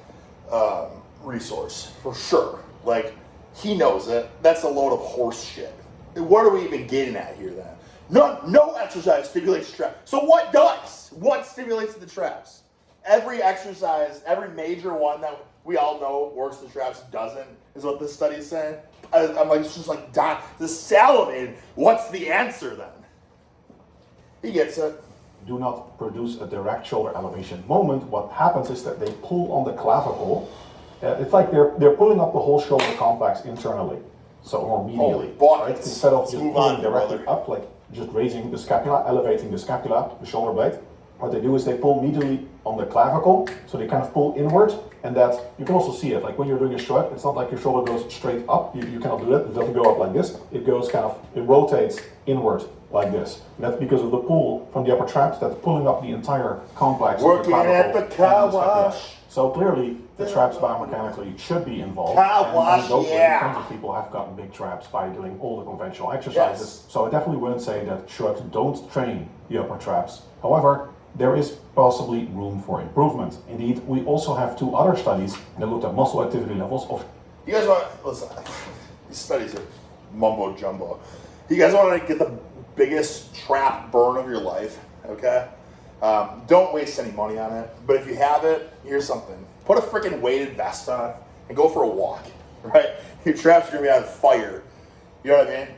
resource, for sure. Like, he knows it. That's a load of horse shit. What are we even getting at here then? No exercise stimulates the trap. So what does? What stimulates the traps? Every exercise, every major one that we all know works the traps doesn't, is what this study is saying. I'm like, it's just like, this salivating. What's the answer then? He gets it. Do not produce a direct shoulder elevation moment. What happens is that they pull on the clavicle. It's like they're pulling up the whole shoulder complex internally, so more medially, right? Instead of just pulling directly up, like just raising the scapula, elevating the scapula, the shoulder blade. What they do is they pull medially on the clavicle, so they kind of pull inward, and that you can also see it. Like when you're doing a shrug, it's not like your shoulder goes straight up. You cannot do that. It doesn't go up like this. It goes it rotates inward like this. And that's because of the pull from the upper traps that's pulling up the entire complex. Working at the car wash. So clearly, the traps biomechanically should be involved. Car wash, yeah. Tons of people have gotten big traps by doing all the conventional exercises. Yes. So I definitely wouldn't say that shrugs don't train the upper traps. However, there is possibly room for improvement. Indeed, we also have 2 other studies that looked at muscle activity levels of... You guys want to, listen, these studies are mumbo jumbo. You guys want to get the biggest trap burn of your life, okay? Don't waste any money on it. But if you have it, here's something. Put a freaking weighted vest on and go for a walk, right? Your traps are going to be on fire. You know what I mean?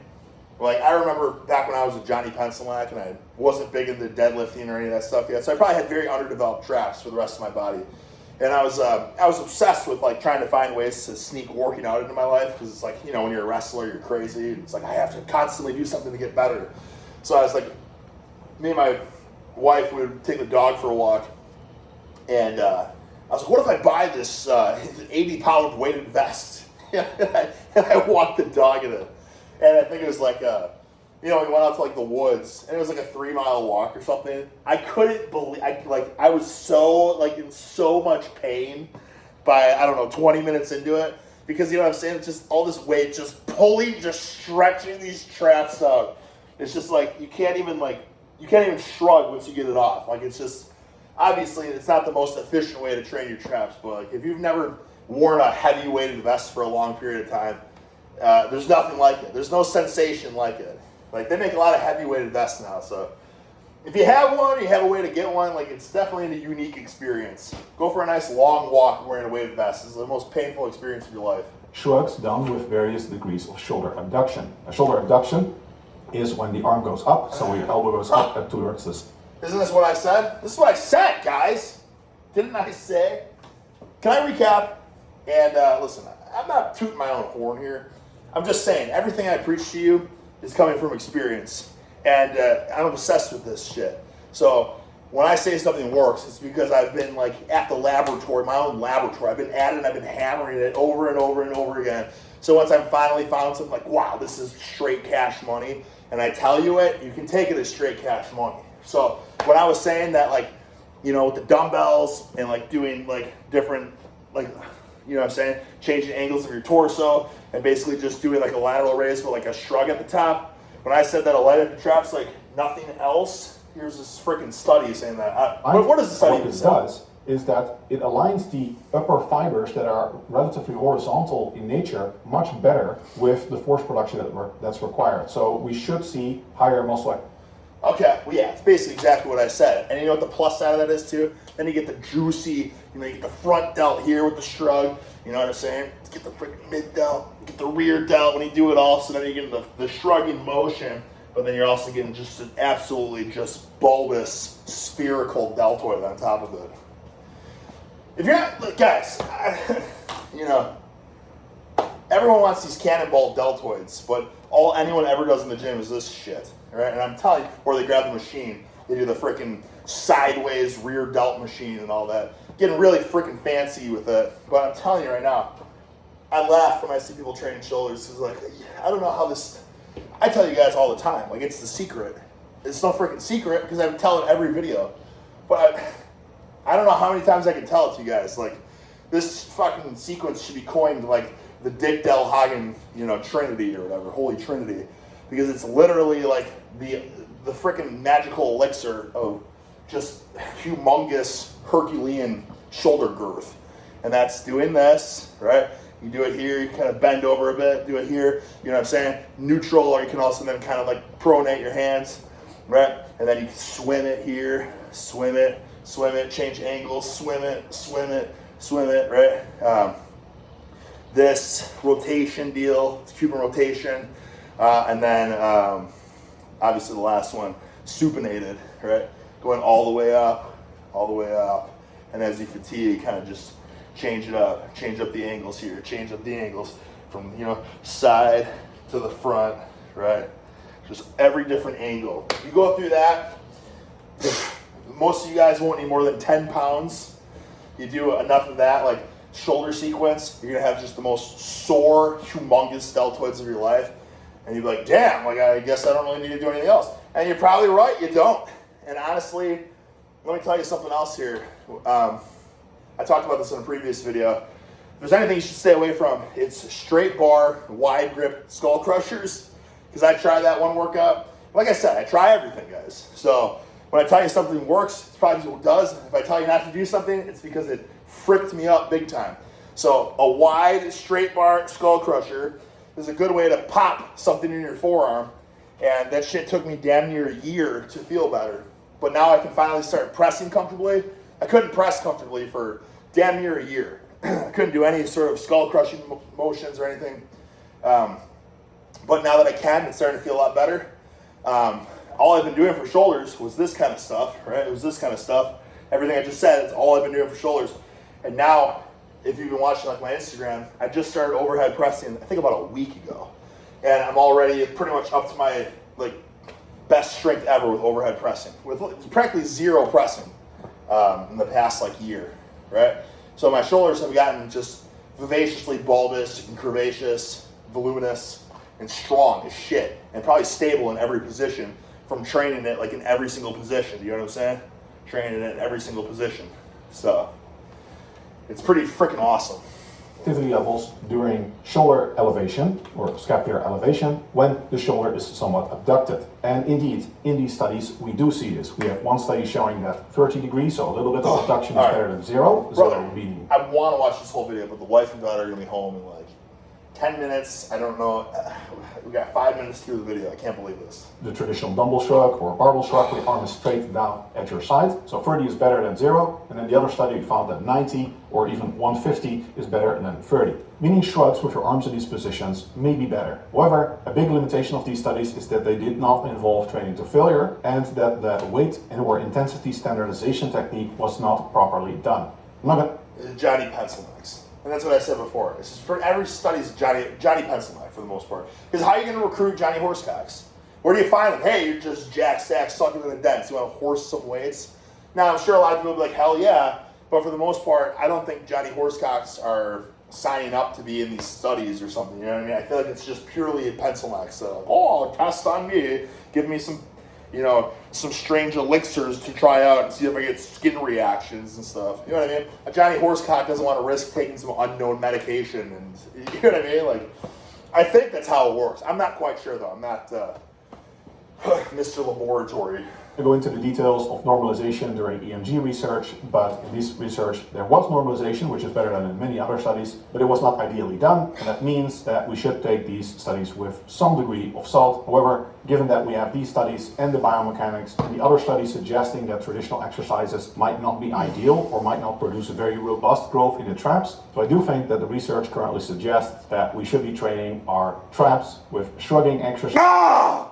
Like, I remember back when I was a Johnny PencilNecks and I wasn't big into deadlifting or any of that stuff yet, so I probably had very underdeveloped traps for the rest of my body. And I was obsessed with, like, trying to find ways to sneak working out into my life, because it's like, you know, when you're a wrestler, you're crazy. It's like, I have to constantly do something to get better. So I was like, me and my wife would take the dog for a walk, and I was like, what if I buy this 80-pound weighted vest? and I walked the dog in it. And I think it was like, we went out to like the woods, and it was like a 3-mile walk or something. I couldn't believe, I was so, like, in so much pain by, 20 minutes into it. Because, you know what I'm saying? It's just all this weight just pulling, just stretching these traps out. It's just like, you can't even shrug once you get it off. Like, it's just, obviously, it's not the most efficient way to train your traps, but like, if you've never worn a heavy weighted vest for a long period of time, there's nothing like it. There's no sensation like it. Like, they make a lot of heavy weighted vests now, so if you have one, you have a way to get one, like, it's definitely a unique experience. Go for a nice long walk wearing a weighted vest. It's the most painful experience of your life. Shrugs done with various degrees of shoulder abduction. A shoulder abduction is when the arm goes up, so your elbow goes up and towards this. Isn't this what I said? This is what I said, guys. Didn't I say? Can I recap? And listen, I'm not tooting my own horn here. I'm just saying, everything I preach to you is coming from experience. And I'm obsessed with this shit. So when I say something works, it's because I've been like at the laboratory, my own laboratory. I've been at it and I've been hammering it over and over and over again. So once I've finally found something like, wow, this is straight cash money, and I tell you it, you can take it as straight cash money. So when I was saying that, like, with the dumbbells and like doing like different, like, you know what I'm saying, changing angles of your torso and basically just doing like a lateral raise with like a shrug at the top. When I said that a light up traps like nothing else, here's this freaking study saying that. What does the study say? What this does is that it aligns the upper fibers that are relatively horizontal in nature much better with the force production that's required. So we should see higher muscle activity. Okay, well, yeah, it's basically exactly what I said. And you know what the plus side of that is too? Then you get the juicy, you get the front delt here with the shrug, you know what I'm saying? Get the freaking mid delt, get the rear delt when you do it all, so then you get the shrugging motion, but then you're also getting just an absolutely just bulbous, spherical deltoid on top of it. If you're not, look, guys, everyone wants these cannonball deltoids, but all anyone ever does in the gym is this shit, right? And I'm telling you, or they grab the machine, they do the freaking sideways rear delt machine and all that, getting really freaking fancy with it. But I'm telling you right now, I laugh when I see people training shoulders. It's like, I don't know how this. I tell you guys all the time, like it's the secret. It's no freaking secret because I tell it every video, but I don't know how many times I can tell it to you guys. Like, this fucking sequence should be coined like the Dick Del Hagen, Trinity or whatever, Holy Trinity, because it's literally like the freaking magical elixir of just humongous Herculean shoulder girth, and that's doing this, right? You do it here, you kind of bend over a bit, do it here, you know what I'm saying? Neutral, or you can also then kind of like pronate your hands, right? And then you swim it here, swim it, change angles, swim it, right? This rotation deal, Cuban rotation, and then obviously the last one, supinated, right? Going all the way up, and as you fatigue, kind of just change up the angles here, change up the angles from side to the front, right? Just every different angle. You go through that. Most of you guys won't need more than 10 pounds. You do enough of that, like shoulder sequence, you're gonna have just the most sore, humongous deltoids of your life. And you'd be like, damn, like I guess I don't really need to do anything else. And you're probably right, you don't. And honestly, let me tell you something else here. I talked about this in a previous video. If there's anything you should stay away from, it's straight bar, wide grip skull crushers. Because I tried that one workout. Like I said, I try everything, guys. So when I tell you something works, it's probably what it does. If I tell you not to do something, it's because it fricked me up big time. So a wide, straight bar skull crusher is a good way to pop something in your forearm. And that shit took me damn near a year to feel better. But now I can finally start pressing comfortably. I couldn't press comfortably for damn near a year. I couldn't do any sort of skull crushing motions or anything. But now that I can, it's starting to feel a lot better. All I've been doing for shoulders was this kind of stuff, right? It was this kind of stuff. Everything I just said, it's all I've been doing for shoulders. And now, if you've been watching like my Instagram, I just started overhead pressing, I think about a week ago. And I'm already pretty much up to my best strength ever with overhead pressing, with practically zero pressing in the past year, right? So my shoulders have gotten just vivaciously bulbous and curvaceous, voluminous, and strong as shit, and probably stable in every position from training it in every single position. You know what I'm saying? Training it in every single position. So it's pretty freaking awesome. Activity levels during shoulder elevation or scapular elevation when the shoulder is somewhat abducted. And indeed, in these studies, we do see this. We have one study showing that 30 degrees, so a little bit of abduction is better than zero. Brother, meaning I want to watch this whole video, but the wife and daughter are going to be home in 10 minutes. I don't know. We got 5 minutes through the video. I can't believe this. the traditional dumbbell shrug or barbell shrug where the arm is straight down at your side. So 30 is better than 0. And then the other study found that 90 or even 150 is better than 30. Meaning shrugs with your arms in these positions may be better. However, a big limitation of these studies is that they did not involve training to failure and that the weight and or intensity standardization technique was not properly done. Johnny PencilNecks. And that's what I said before. It's just for every study is Johnny PencilNeck for the most part. Because how are you going to recruit Johnny Horsecocks? Where do you find them? Hey, you're just jack stack sucking in the dents. You want to horse some weights? Now, I'm sure a lot of people will be like, hell yeah. But for the most part, I don't think Johnny Horsecocks are signing up to be in these studies or something. You know what I mean? I feel like it's just purely a PencilNecks. So, test on me. Give me some, some strange elixirs to try out and see if I get skin reactions and stuff. You know what I mean? A Johnny Horsecock doesn't want to risk taking some unknown medication, and you know what I mean? Like, I think that's how it works. I'm not quite sure though. I'm not Mr. Laboratory. I go into the details of normalization during EMG research, but in this research there was normalization, which is better than in many other studies, but it was not ideally done, and that means that we should take these studies with some degree of salt. However, given that we have these studies and the biomechanics and the other studies suggesting that traditional exercises might not be ideal or might not produce a very robust growth in the traps, so I do think that the research currently suggests that we should be training our traps with shrugging exercises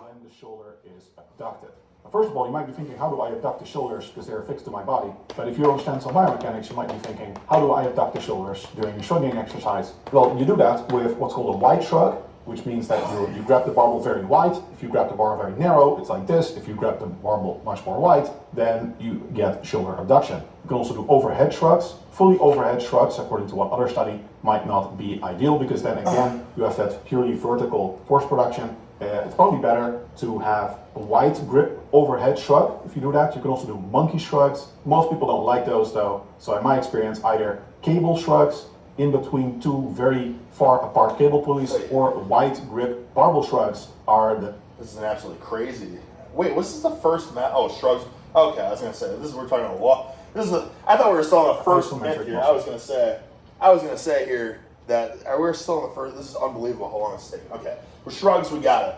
when the shoulder is abducted. First of all, you might be thinking, how do I abduct the shoulders because they're fixed to my body? But if you understand some biomechanics, you might be thinking, how do I abduct the shoulders during a shrugging exercise? Well, you do that with what's called a wide shrug, which means that you grab the barbell very wide. If you grab the bar very narrow, it's like this. If you grab the barbell much more wide, then you get shoulder abduction. You can also do overhead shrugs. Fully overhead shrugs, according to one other study, might not be ideal because then again, you have that purely vertical force production. It's probably better to have a wide grip overhead shrug. If you do that, you can also do monkey shrugs. Most people don't like those though. So in my experience, either cable shrugs in between two very far apart cable pulleys or wide grip barbell shrugs are the... This is absolutely crazy. Wait, this is the first shrugs. Okay, I was gonna say, this is, we're talking about law. I thought we were still on the first myth here. I was gonna say here that we're still on the first. This is unbelievable. Hold on a second. Okay, with shrugs, we got it.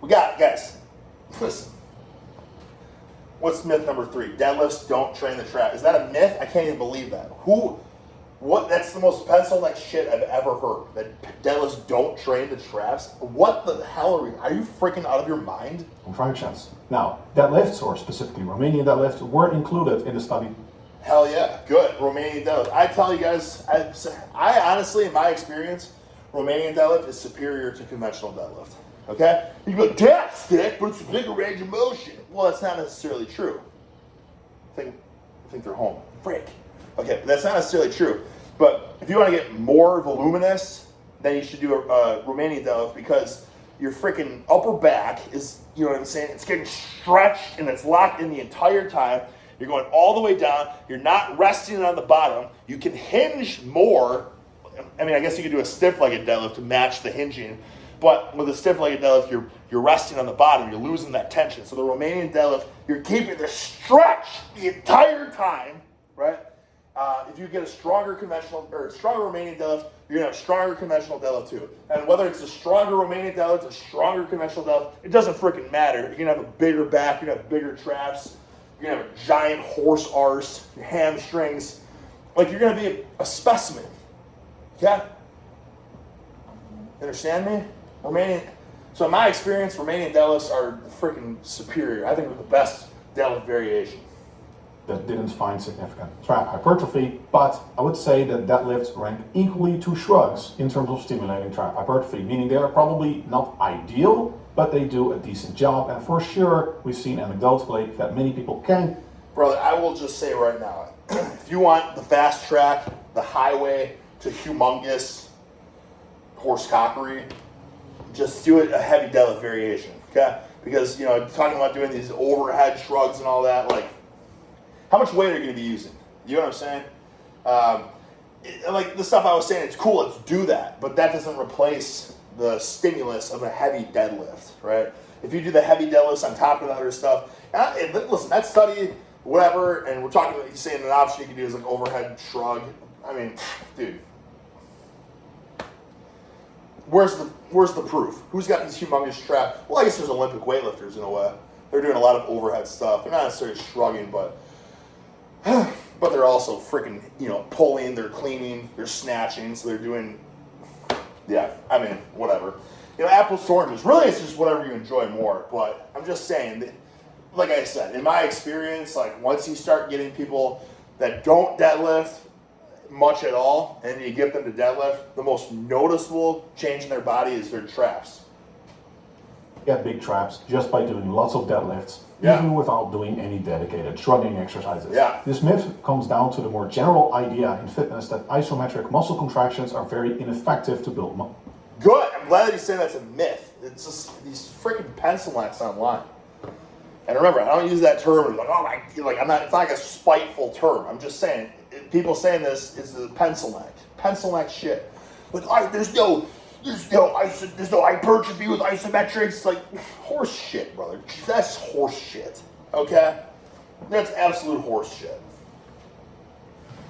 We got it, guys. Listen. What's myth number 3? Deadlifts don't train the trap. Is that a myth? I can't even believe that. What? That's the most PencilNecks shit I've ever heard. That deadlifts don't train the traps. What the hell are you freaking out of your mind? Fractions. Now, deadlifts, or specifically Romanian deadlifts, were included in the study. Hell yeah, good. Romanian deadlift. I tell you guys, I honestly, in my experience, Romanian deadlift is superior to conventional deadlift. Okay? You go, damn, stick, but it's a bigger range of motion. Well, that's not necessarily true. I think they're home. Frick. Okay, but that's not necessarily true. But if you want to get more voluminous, then you should do a Romanian deadlift because your freaking upper back is, you know what I'm saying? It's getting stretched and it's locked in the entire time. You're going all the way down. You're not resting on the bottom. You can hinge more. I mean, I guess you could do a stiff-legged deadlift to match the hinging. But with a stiff-legged deadlift, you're resting on the bottom. You're losing that tension. So the Romanian deadlift, you're keeping the stretch the entire time, right? If you get a stronger Romanian deadlift, you're gonna have a stronger conventional deadlift too. And whether it's a stronger Romanian deadlift, a stronger conventional deadlift, it doesn't freaking matter. You're gonna have a bigger back. You're gonna have bigger traps. You're gonna have a giant horse arse, your hamstrings. Like you're gonna be a specimen. Yeah. Understand me? So in my experience, Romanian deadlifts are freaking superior. I think they're the best deadlift variation. That didn't find significant trap hypertrophy, but I would say that deadlifts rank equally to shrugs in terms of stimulating trap hypertrophy, meaning they are probably not ideal, but they do a decent job, and for sure, we've seen anecdotally that many people can. Brother, I will just say right now, if you want the fast track, the highway to humongous horse cockery, just do it a heavy deadlift variation, okay? Because, you know, talking about doing these overhead shrugs and all that, like, how much weight are you going to be using? You know what I'm saying? Like the stuff I was saying, it's cool, let's do that, but that doesn't replace the stimulus of a heavy deadlift, right? If you do the heavy deadlifts on top of the other stuff, and listen, that study, whatever, and we're talking about, you're saying an option you can do is like overhead shrug. I mean, dude, where's the proof? Who's got these humongous traps? Well, I guess there's Olympic weightlifters in a way. They're doing a lot of overhead stuff. They're not necessarily shrugging, but they're also freaking, you know, pulling, they're cleaning, they're snatching, so they're doing, yeah, I mean, whatever. You know, apples to oranges. Really, it's just whatever you enjoy more, but I'm just saying, that, like I said, in my experience, like, once you start getting people that don't deadlift much at all, and you get them to deadlift, the most noticeable change in their body is their traps. Get big traps just by doing lots of deadlifts, yeah, even without doing any dedicated shrugging exercises. Yeah. This myth comes down to the more general idea in fitness that isometric muscle contractions are very ineffective to build muscle. Good. I'm glad that you say that's a myth. It's just these freaking PencilNecks online. And remember, I don't use that term like, oh my, like I'm not. It's not like a spiteful term. I'm just saying, people saying this is the PencilNeck shit. Like, there's no hypertrophy with isometrics. It's like horse shit, brother. That's horse shit. Okay? That's absolute horse shit.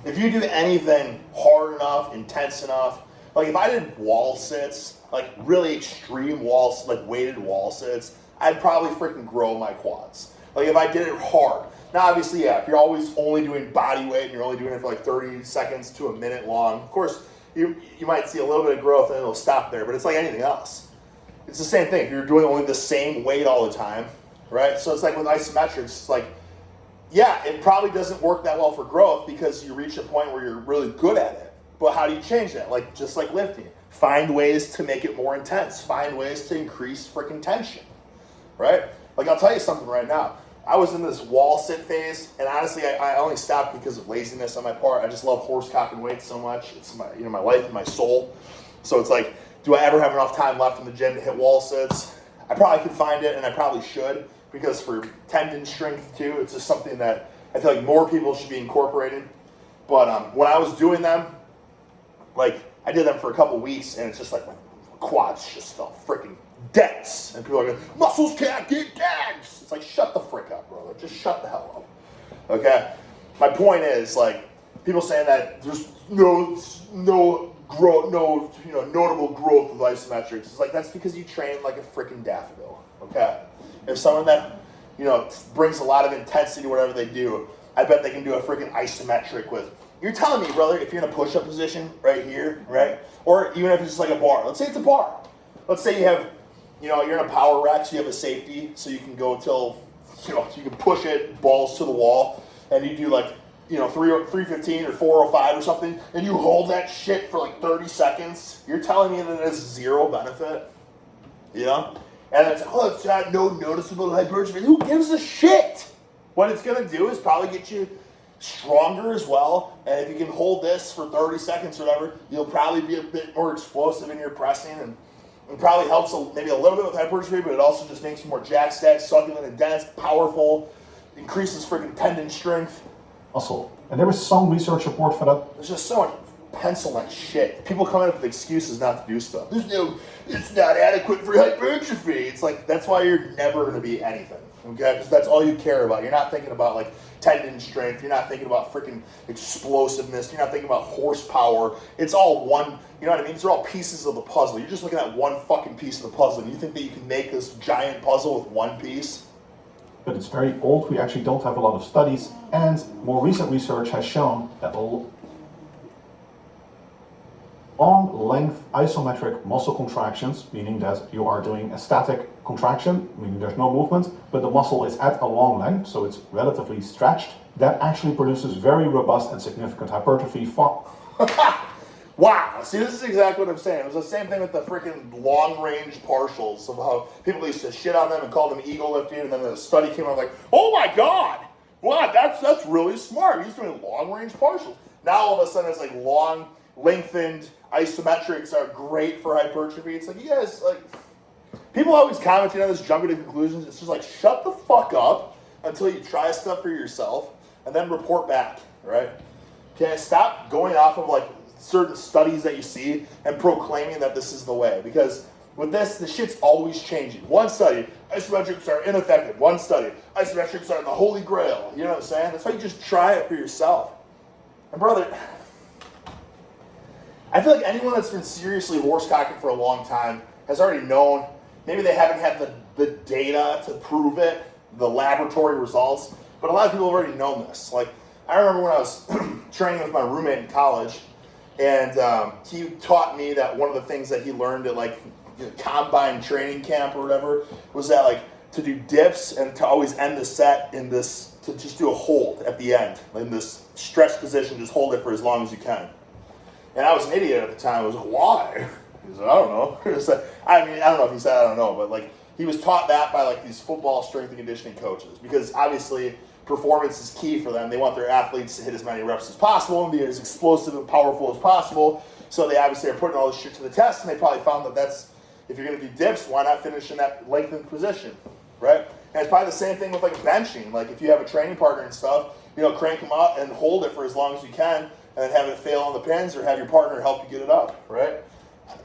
If you do anything hard enough, intense enough, like if I did wall sits, like really extreme walls, like weighted wall sits, I'd probably freaking grow my quads. Like if I did it hard. Now obviously, yeah, if you're always only doing body weight and you're only doing it for like 30 seconds to a minute long, of course, you might see a little bit of growth and it'll stop there, but it's like anything else. It's the same thing. If you're doing only the same weight all the time, right? So it's like with isometrics, it's like, yeah, it probably doesn't work that well for growth because you reach a point where you're really good at it. But how do you change that? Like just like lifting. Find ways to make it more intense. Find ways to increase freaking tension, right? Like I'll tell you something right now. I was in this wall sit phase, and honestly, I only stopped because of laziness on my part. I just love horse cocking weights so much. It's my my life and my soul. So it's like, do I ever have enough time left in the gym to hit wall sits? I probably could find it, and I probably should, because for tendon strength too, it's just something that I feel like more people should be incorporating. But when I was doing them, like I did them for a couple weeks, and it's just like my quads just felt freaking dense. And people are going, muscles can't get dense. It's like, shut the frick up, brother. Just shut the hell up. Okay? My point is, like, people saying that there's no growth, notable growth with isometrics. It's like, that's because you train like a freaking daffodil. Okay? If someone that, brings a lot of intensity to whatever they do, I bet they can do a freaking isometric with. You're telling me, brother, if you're in a push-up position right here, right? Or even if it's just like a bar. Let's say it's a bar. Let's say you have, you're in a power rack, so you have a safety, so you can go till, so you can push it, balls to the wall, and you do like, 315 or 405 or something, and you hold that shit for like 30 seconds. You're telling me that it has zero benefit? And it's got no noticeable hypertrophy. Who gives a shit? What it's going to do is probably get you stronger as well, and if you can hold this for 30 seconds or whatever, you'll probably be a bit more explosive in your pressing, and it probably helps maybe a little bit with hypertrophy, but it also just makes you more jack stack, succulent and dense, powerful, increases freaking tendon strength. Muscle. And there was some research support for that. There's just so much PencilNecks shit. People come up with excuses not to do stuff. It's not adequate for hypertrophy. It's like, that's why you're never going to be anything, okay? Because that's all you care about. You're not thinking about like tendon strength. You're not thinking about freaking explosiveness. You're not thinking about horsepower. It's all one, you know what I mean? These are all pieces of the puzzle. You're just looking at one fucking piece of the puzzle, and you think that you can make this giant puzzle with one piece? But it's very old. We actually don't have a lot of studies, and more recent research has shown that long-length isometric muscle contractions, meaning that you are doing a static contraction, meaning there's no movement, but the muscle is at a long length, so it's relatively stretched, that actually produces very robust and significant hypertrophy. Wow, see, this is exactly what I'm saying. It was the same thing with the freaking long-range partials, of how people used to shit on them and call them ego lifting, and then the study came out like, oh my god, wow, that's really smart. He's doing long-range partials. Now all of a sudden it's like long, lengthened isometrics are great for hypertrophy. It's like, you guys, like, people always commenting on this, jumping to conclusions. It's just like, shut the fuck up until you try stuff for yourself and then report back, right? Okay, stop going off of like certain studies that you see and proclaiming that this is the way, because with this, the shit's always changing. One study, isometrics are ineffective. One study, isometrics are the holy grail. You know what I'm saying? That's why you just try it for yourself. And brother, I feel like anyone that's been seriously horse cocking for a long time has already known. Maybe they haven't had the data to prove it, the laboratory results, but a lot of people have already known this. Like, I remember when I was training with my roommate in college, and he taught me that one of the things that he learned at like combine training camp or whatever was that like to do dips and to always end the set in this, to just do a hold at the end in this stretch position, just hold it for as long as you can. And I was an idiot at the time. I was like, why? He said, I don't know. I don't know if he said I don't know, but like he was taught that by like these football strength and conditioning coaches, because obviously performance is key for them. They want their athletes to hit as many reps as possible and be as explosive and powerful as possible. So they obviously are putting all this shit to the test, and they probably found that that's, if you're going to do dips, why not finish in that lengthened position, right? And it's probably the same thing with like benching. Like if you have a training partner and stuff, crank them up and hold it for as long as you can, and then have it fail on the pins, or have your partner help you get it up, right?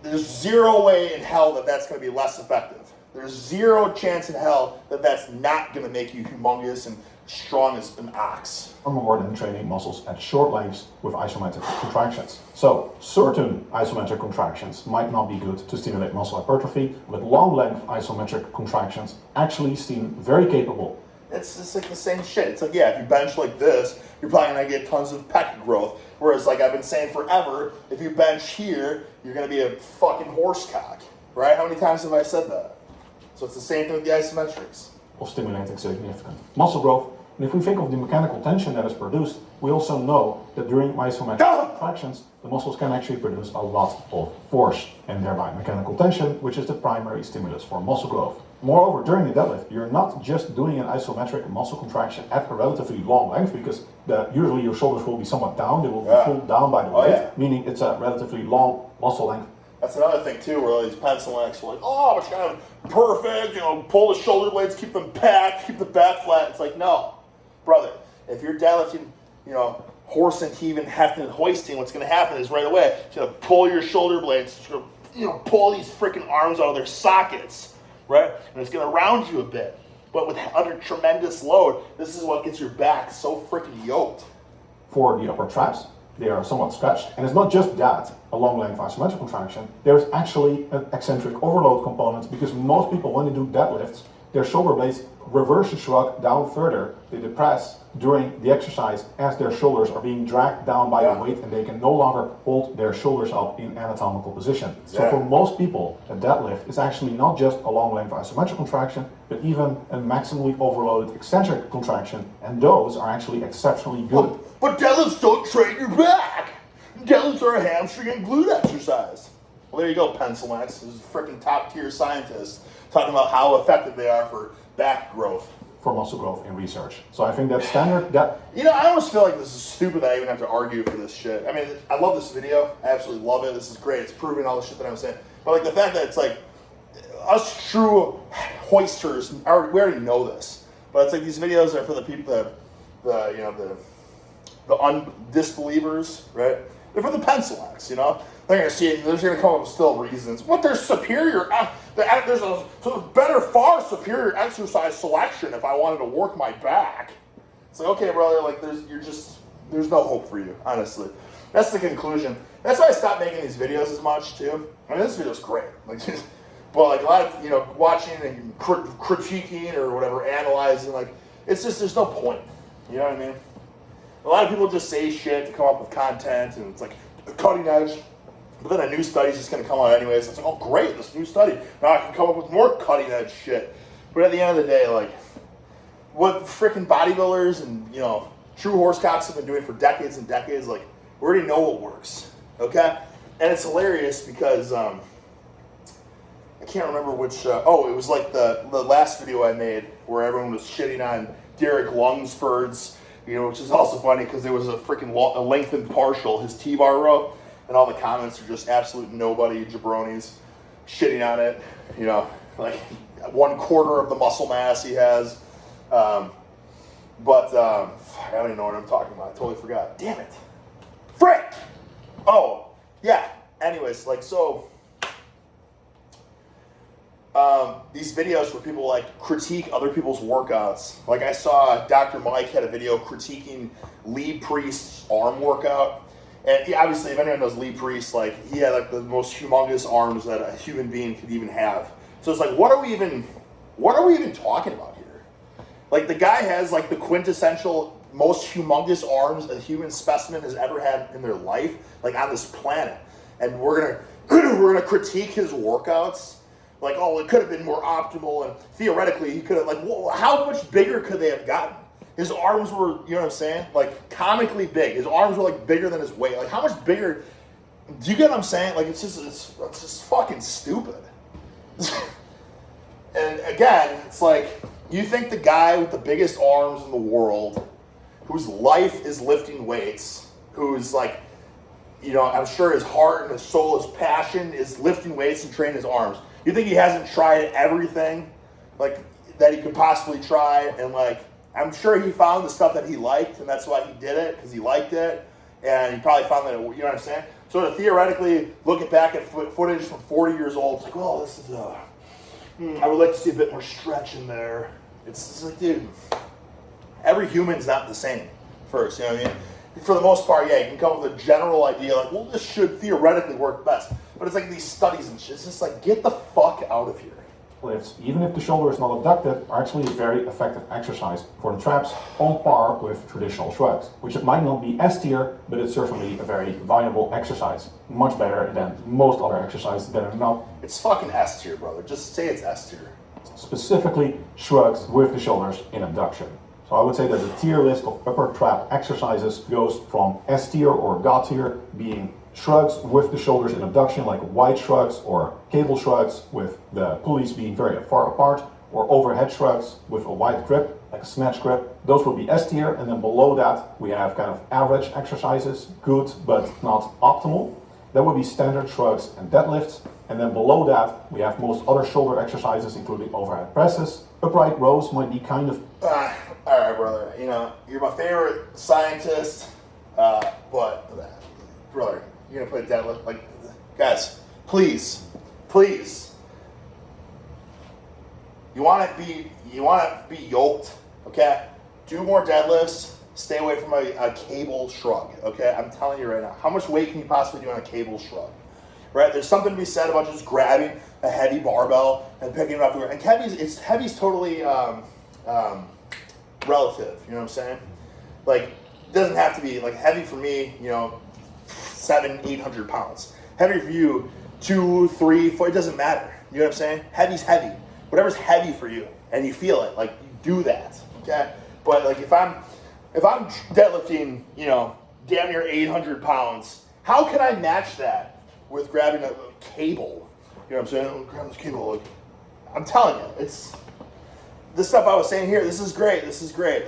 There's zero way in hell that that's going to be less effective. There's zero chance in hell that that's not going to make you humongous and strong as an ox. Or more than training muscles at short lengths with isometric contractions. So certain isometric contractions might not be good to stimulate muscle hypertrophy, but long length isometric contractions actually seem very capable. It's just like the same shit. It's like, yeah, if you bench like this, you're probably going to get tons of pec growth. Whereas, like I've been saying forever, if you bench here, you're going to be a fucking horse cock. Right? How many times have I said that? So it's the same thing with the isometrics. Of stimulating significant muscle growth. And if we think of the mechanical tension that is produced, we also know that during isometric contractions, the muscles can actually produce a lot of force, and thereby mechanical tension, which is the primary stimulus for muscle growth. Moreover, during the deadlift, you're not just doing an isometric muscle contraction at a relatively long length, because usually your shoulders will be somewhat down, they will be pulled down by the weight, meaning it's a relatively long muscle length. That's another thing too, where these PencilNecks are like, oh, it's kind of perfect, pull the shoulder blades, keep them packed, keep the back flat. It's like, no, brother, if you're deadlifting, horse and heaving, hefting, and hoisting, what's going to happen is right away, you're going to pull your shoulder blades, you're going to pull these freaking arms out of their sockets, right? And it's going to round you a bit. But under tremendous load, this is what gets your back so freaking yoked. For the upper traps, they are somewhat stretched. And it's not just that, a long length isometric contraction. There's actually an eccentric overload component, because most people, when they do deadlifts, their shoulder blades reverse the shrug down further. They depress during the exercise as their shoulders are being dragged down by the weight, and they can no longer hold their shoulders up in anatomical position. So for most people, a deadlift is actually not just a long length isometric contraction, but even a maximally overloaded eccentric contraction, and those are actually exceptionally good. But deadlifts don't train your back. Deadlifts are a hamstring and glute exercise. Well, there you go, PencilNecks. This is a freaking top tier scientist talking about how effective they are for back growth. For muscle growth in research. So I think that standard, I almost feel like this is stupid that I even have to argue for this shit. I mean, I love this video. I absolutely love it. This is great. It's proving all the shit that I'm saying. But like the fact that it's like, us true hoisters, we already know this. But it's like these videos are for the people the disbelievers, right? They're for the PencilNecks, They're going to see it, they're going to come up with still reasons. But there's superior, there's a better, far superior exercise selection if I wanted to work my back. It's like, okay, brother, like there's no hope for you, honestly. That's the conclusion. That's why I stopped making these videos as much, too. I mean, this video's great. But like a lot of, watching and critiquing or whatever, analyzing, like, it's just, there's no point. You know what I mean? A lot of people just say shit to come up with content, and it's like cutting edge. But then a new study's just going to come out anyways. It's like, oh, great, this new study. Now I can come up with more cutting edge shit. But at the end of the day, like, what freaking bodybuilders and, true horse cocks have been doing for decades and decades, like, we already know what works, okay? And it's hilarious because, I can't remember which, it was like the last video I made where everyone was shitting on Derek Lungsford's, which is also funny because there was a freaking a lengthened partial, his T-bar row, and all the comments are just absolute nobody jabronis shitting on it, like 1/4 of the muscle mass he has. I don't even know what I'm talking about. I totally forgot. Damn it. Frick! Oh, yeah. Anyways, like, so, these videos where people, like, critique other people's workouts. Like, I saw Dr. Mike had a video critiquing Lee Priest's arm workout. And obviously, if anyone knows Lee Priest, like, he had, like, the most humongous arms that a human being could even have. So it's like, what are we even talking about here? Like, the guy has, like, the quintessential most humongous arms a human specimen has ever had in their life, like, on this planet. And we're gonna critique his workouts. Like, oh, it could have been more optimal, and theoretically, he could have, like, how much bigger could they have gotten? His arms were, you know what I'm saying? Like, comically big. His arms were, like, bigger than his weight. Like, how much bigger? Do you get what I'm saying? Like, it's just fucking stupid. And again, it's like, you think the guy with the biggest arms in the world, whose life is lifting weights, who's like, I'm sure his heart and his soul, his passion is lifting weights and training his arms. You think he hasn't tried everything, like, that he could possibly try, and, like, I'm sure he found the stuff that he liked, and that's why he did it, because he liked it, and he probably found that, you know what I'm saying? So to theoretically look back at footage from 40 years old, it's like, oh, this is I would like to see a bit more stretch in there. It's just like, dude, every human's not the same first, you know what I mean? For the most part, yeah, you can come up with a general idea like, well, this should theoretically work best. But it's like these studies and shit. It's just like, get the fuck out of here. Lifts, even if the shoulder is not abducted, are actually a very effective exercise for the traps, on par with traditional shrugs, which it might not be S tier, but it's certainly a very viable exercise. Much better than most other exercises that are not. It's fucking S tier, brother. Just say it's S tier. Specifically shrugs with the shoulders in abduction. So I would say that the tier list of upper trap exercises goes from S tier or God tier, being shrugs with the shoulders in abduction, like wide shrugs or cable shrugs with the pulleys being very far apart, or overhead shrugs with a wide grip, like a snatch grip. Those will be S tier, and then below that we have kind of average exercises, good but not optimal. That would be standard shrugs and deadlifts, and then below that we have most other shoulder exercises, including overhead presses. Upright rows might be kind of... All right, brother, you know, you're my favorite scientist, but, brother, you're gonna put a deadlift, like, guys, please, you want to be yoked, okay? Do more deadlifts. Stay away from a cable shrug, okay? I'm telling you right now. How much weight can you possibly do on a cable shrug, right? There's something to be said about just grabbing a heavy barbell and picking it up. And heavy's totally relative. You know what I'm saying? Like, it doesn't have to be like heavy for me. You know, 700-800 pounds. Heavy for you, 2, 3, 4. It doesn't matter. You know what I'm saying? Heavy's heavy. Whatever's heavy for you, and you feel it, like, you do that. Okay? But like, if I'm deadlifting, you know, damn near 800 pounds, how can I match that with grabbing a cable? You know what I'm saying? Grab this cable. Like, I'm telling you, it's this stuff I was saying here. This is great.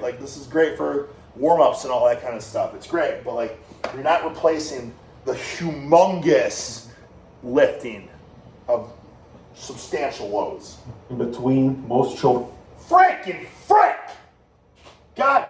Like, this is great for warm-ups and all that kind of stuff. It's great, but like, you're not replacing the humongous lifting of substantial loads. In between most shoulder... Frick! God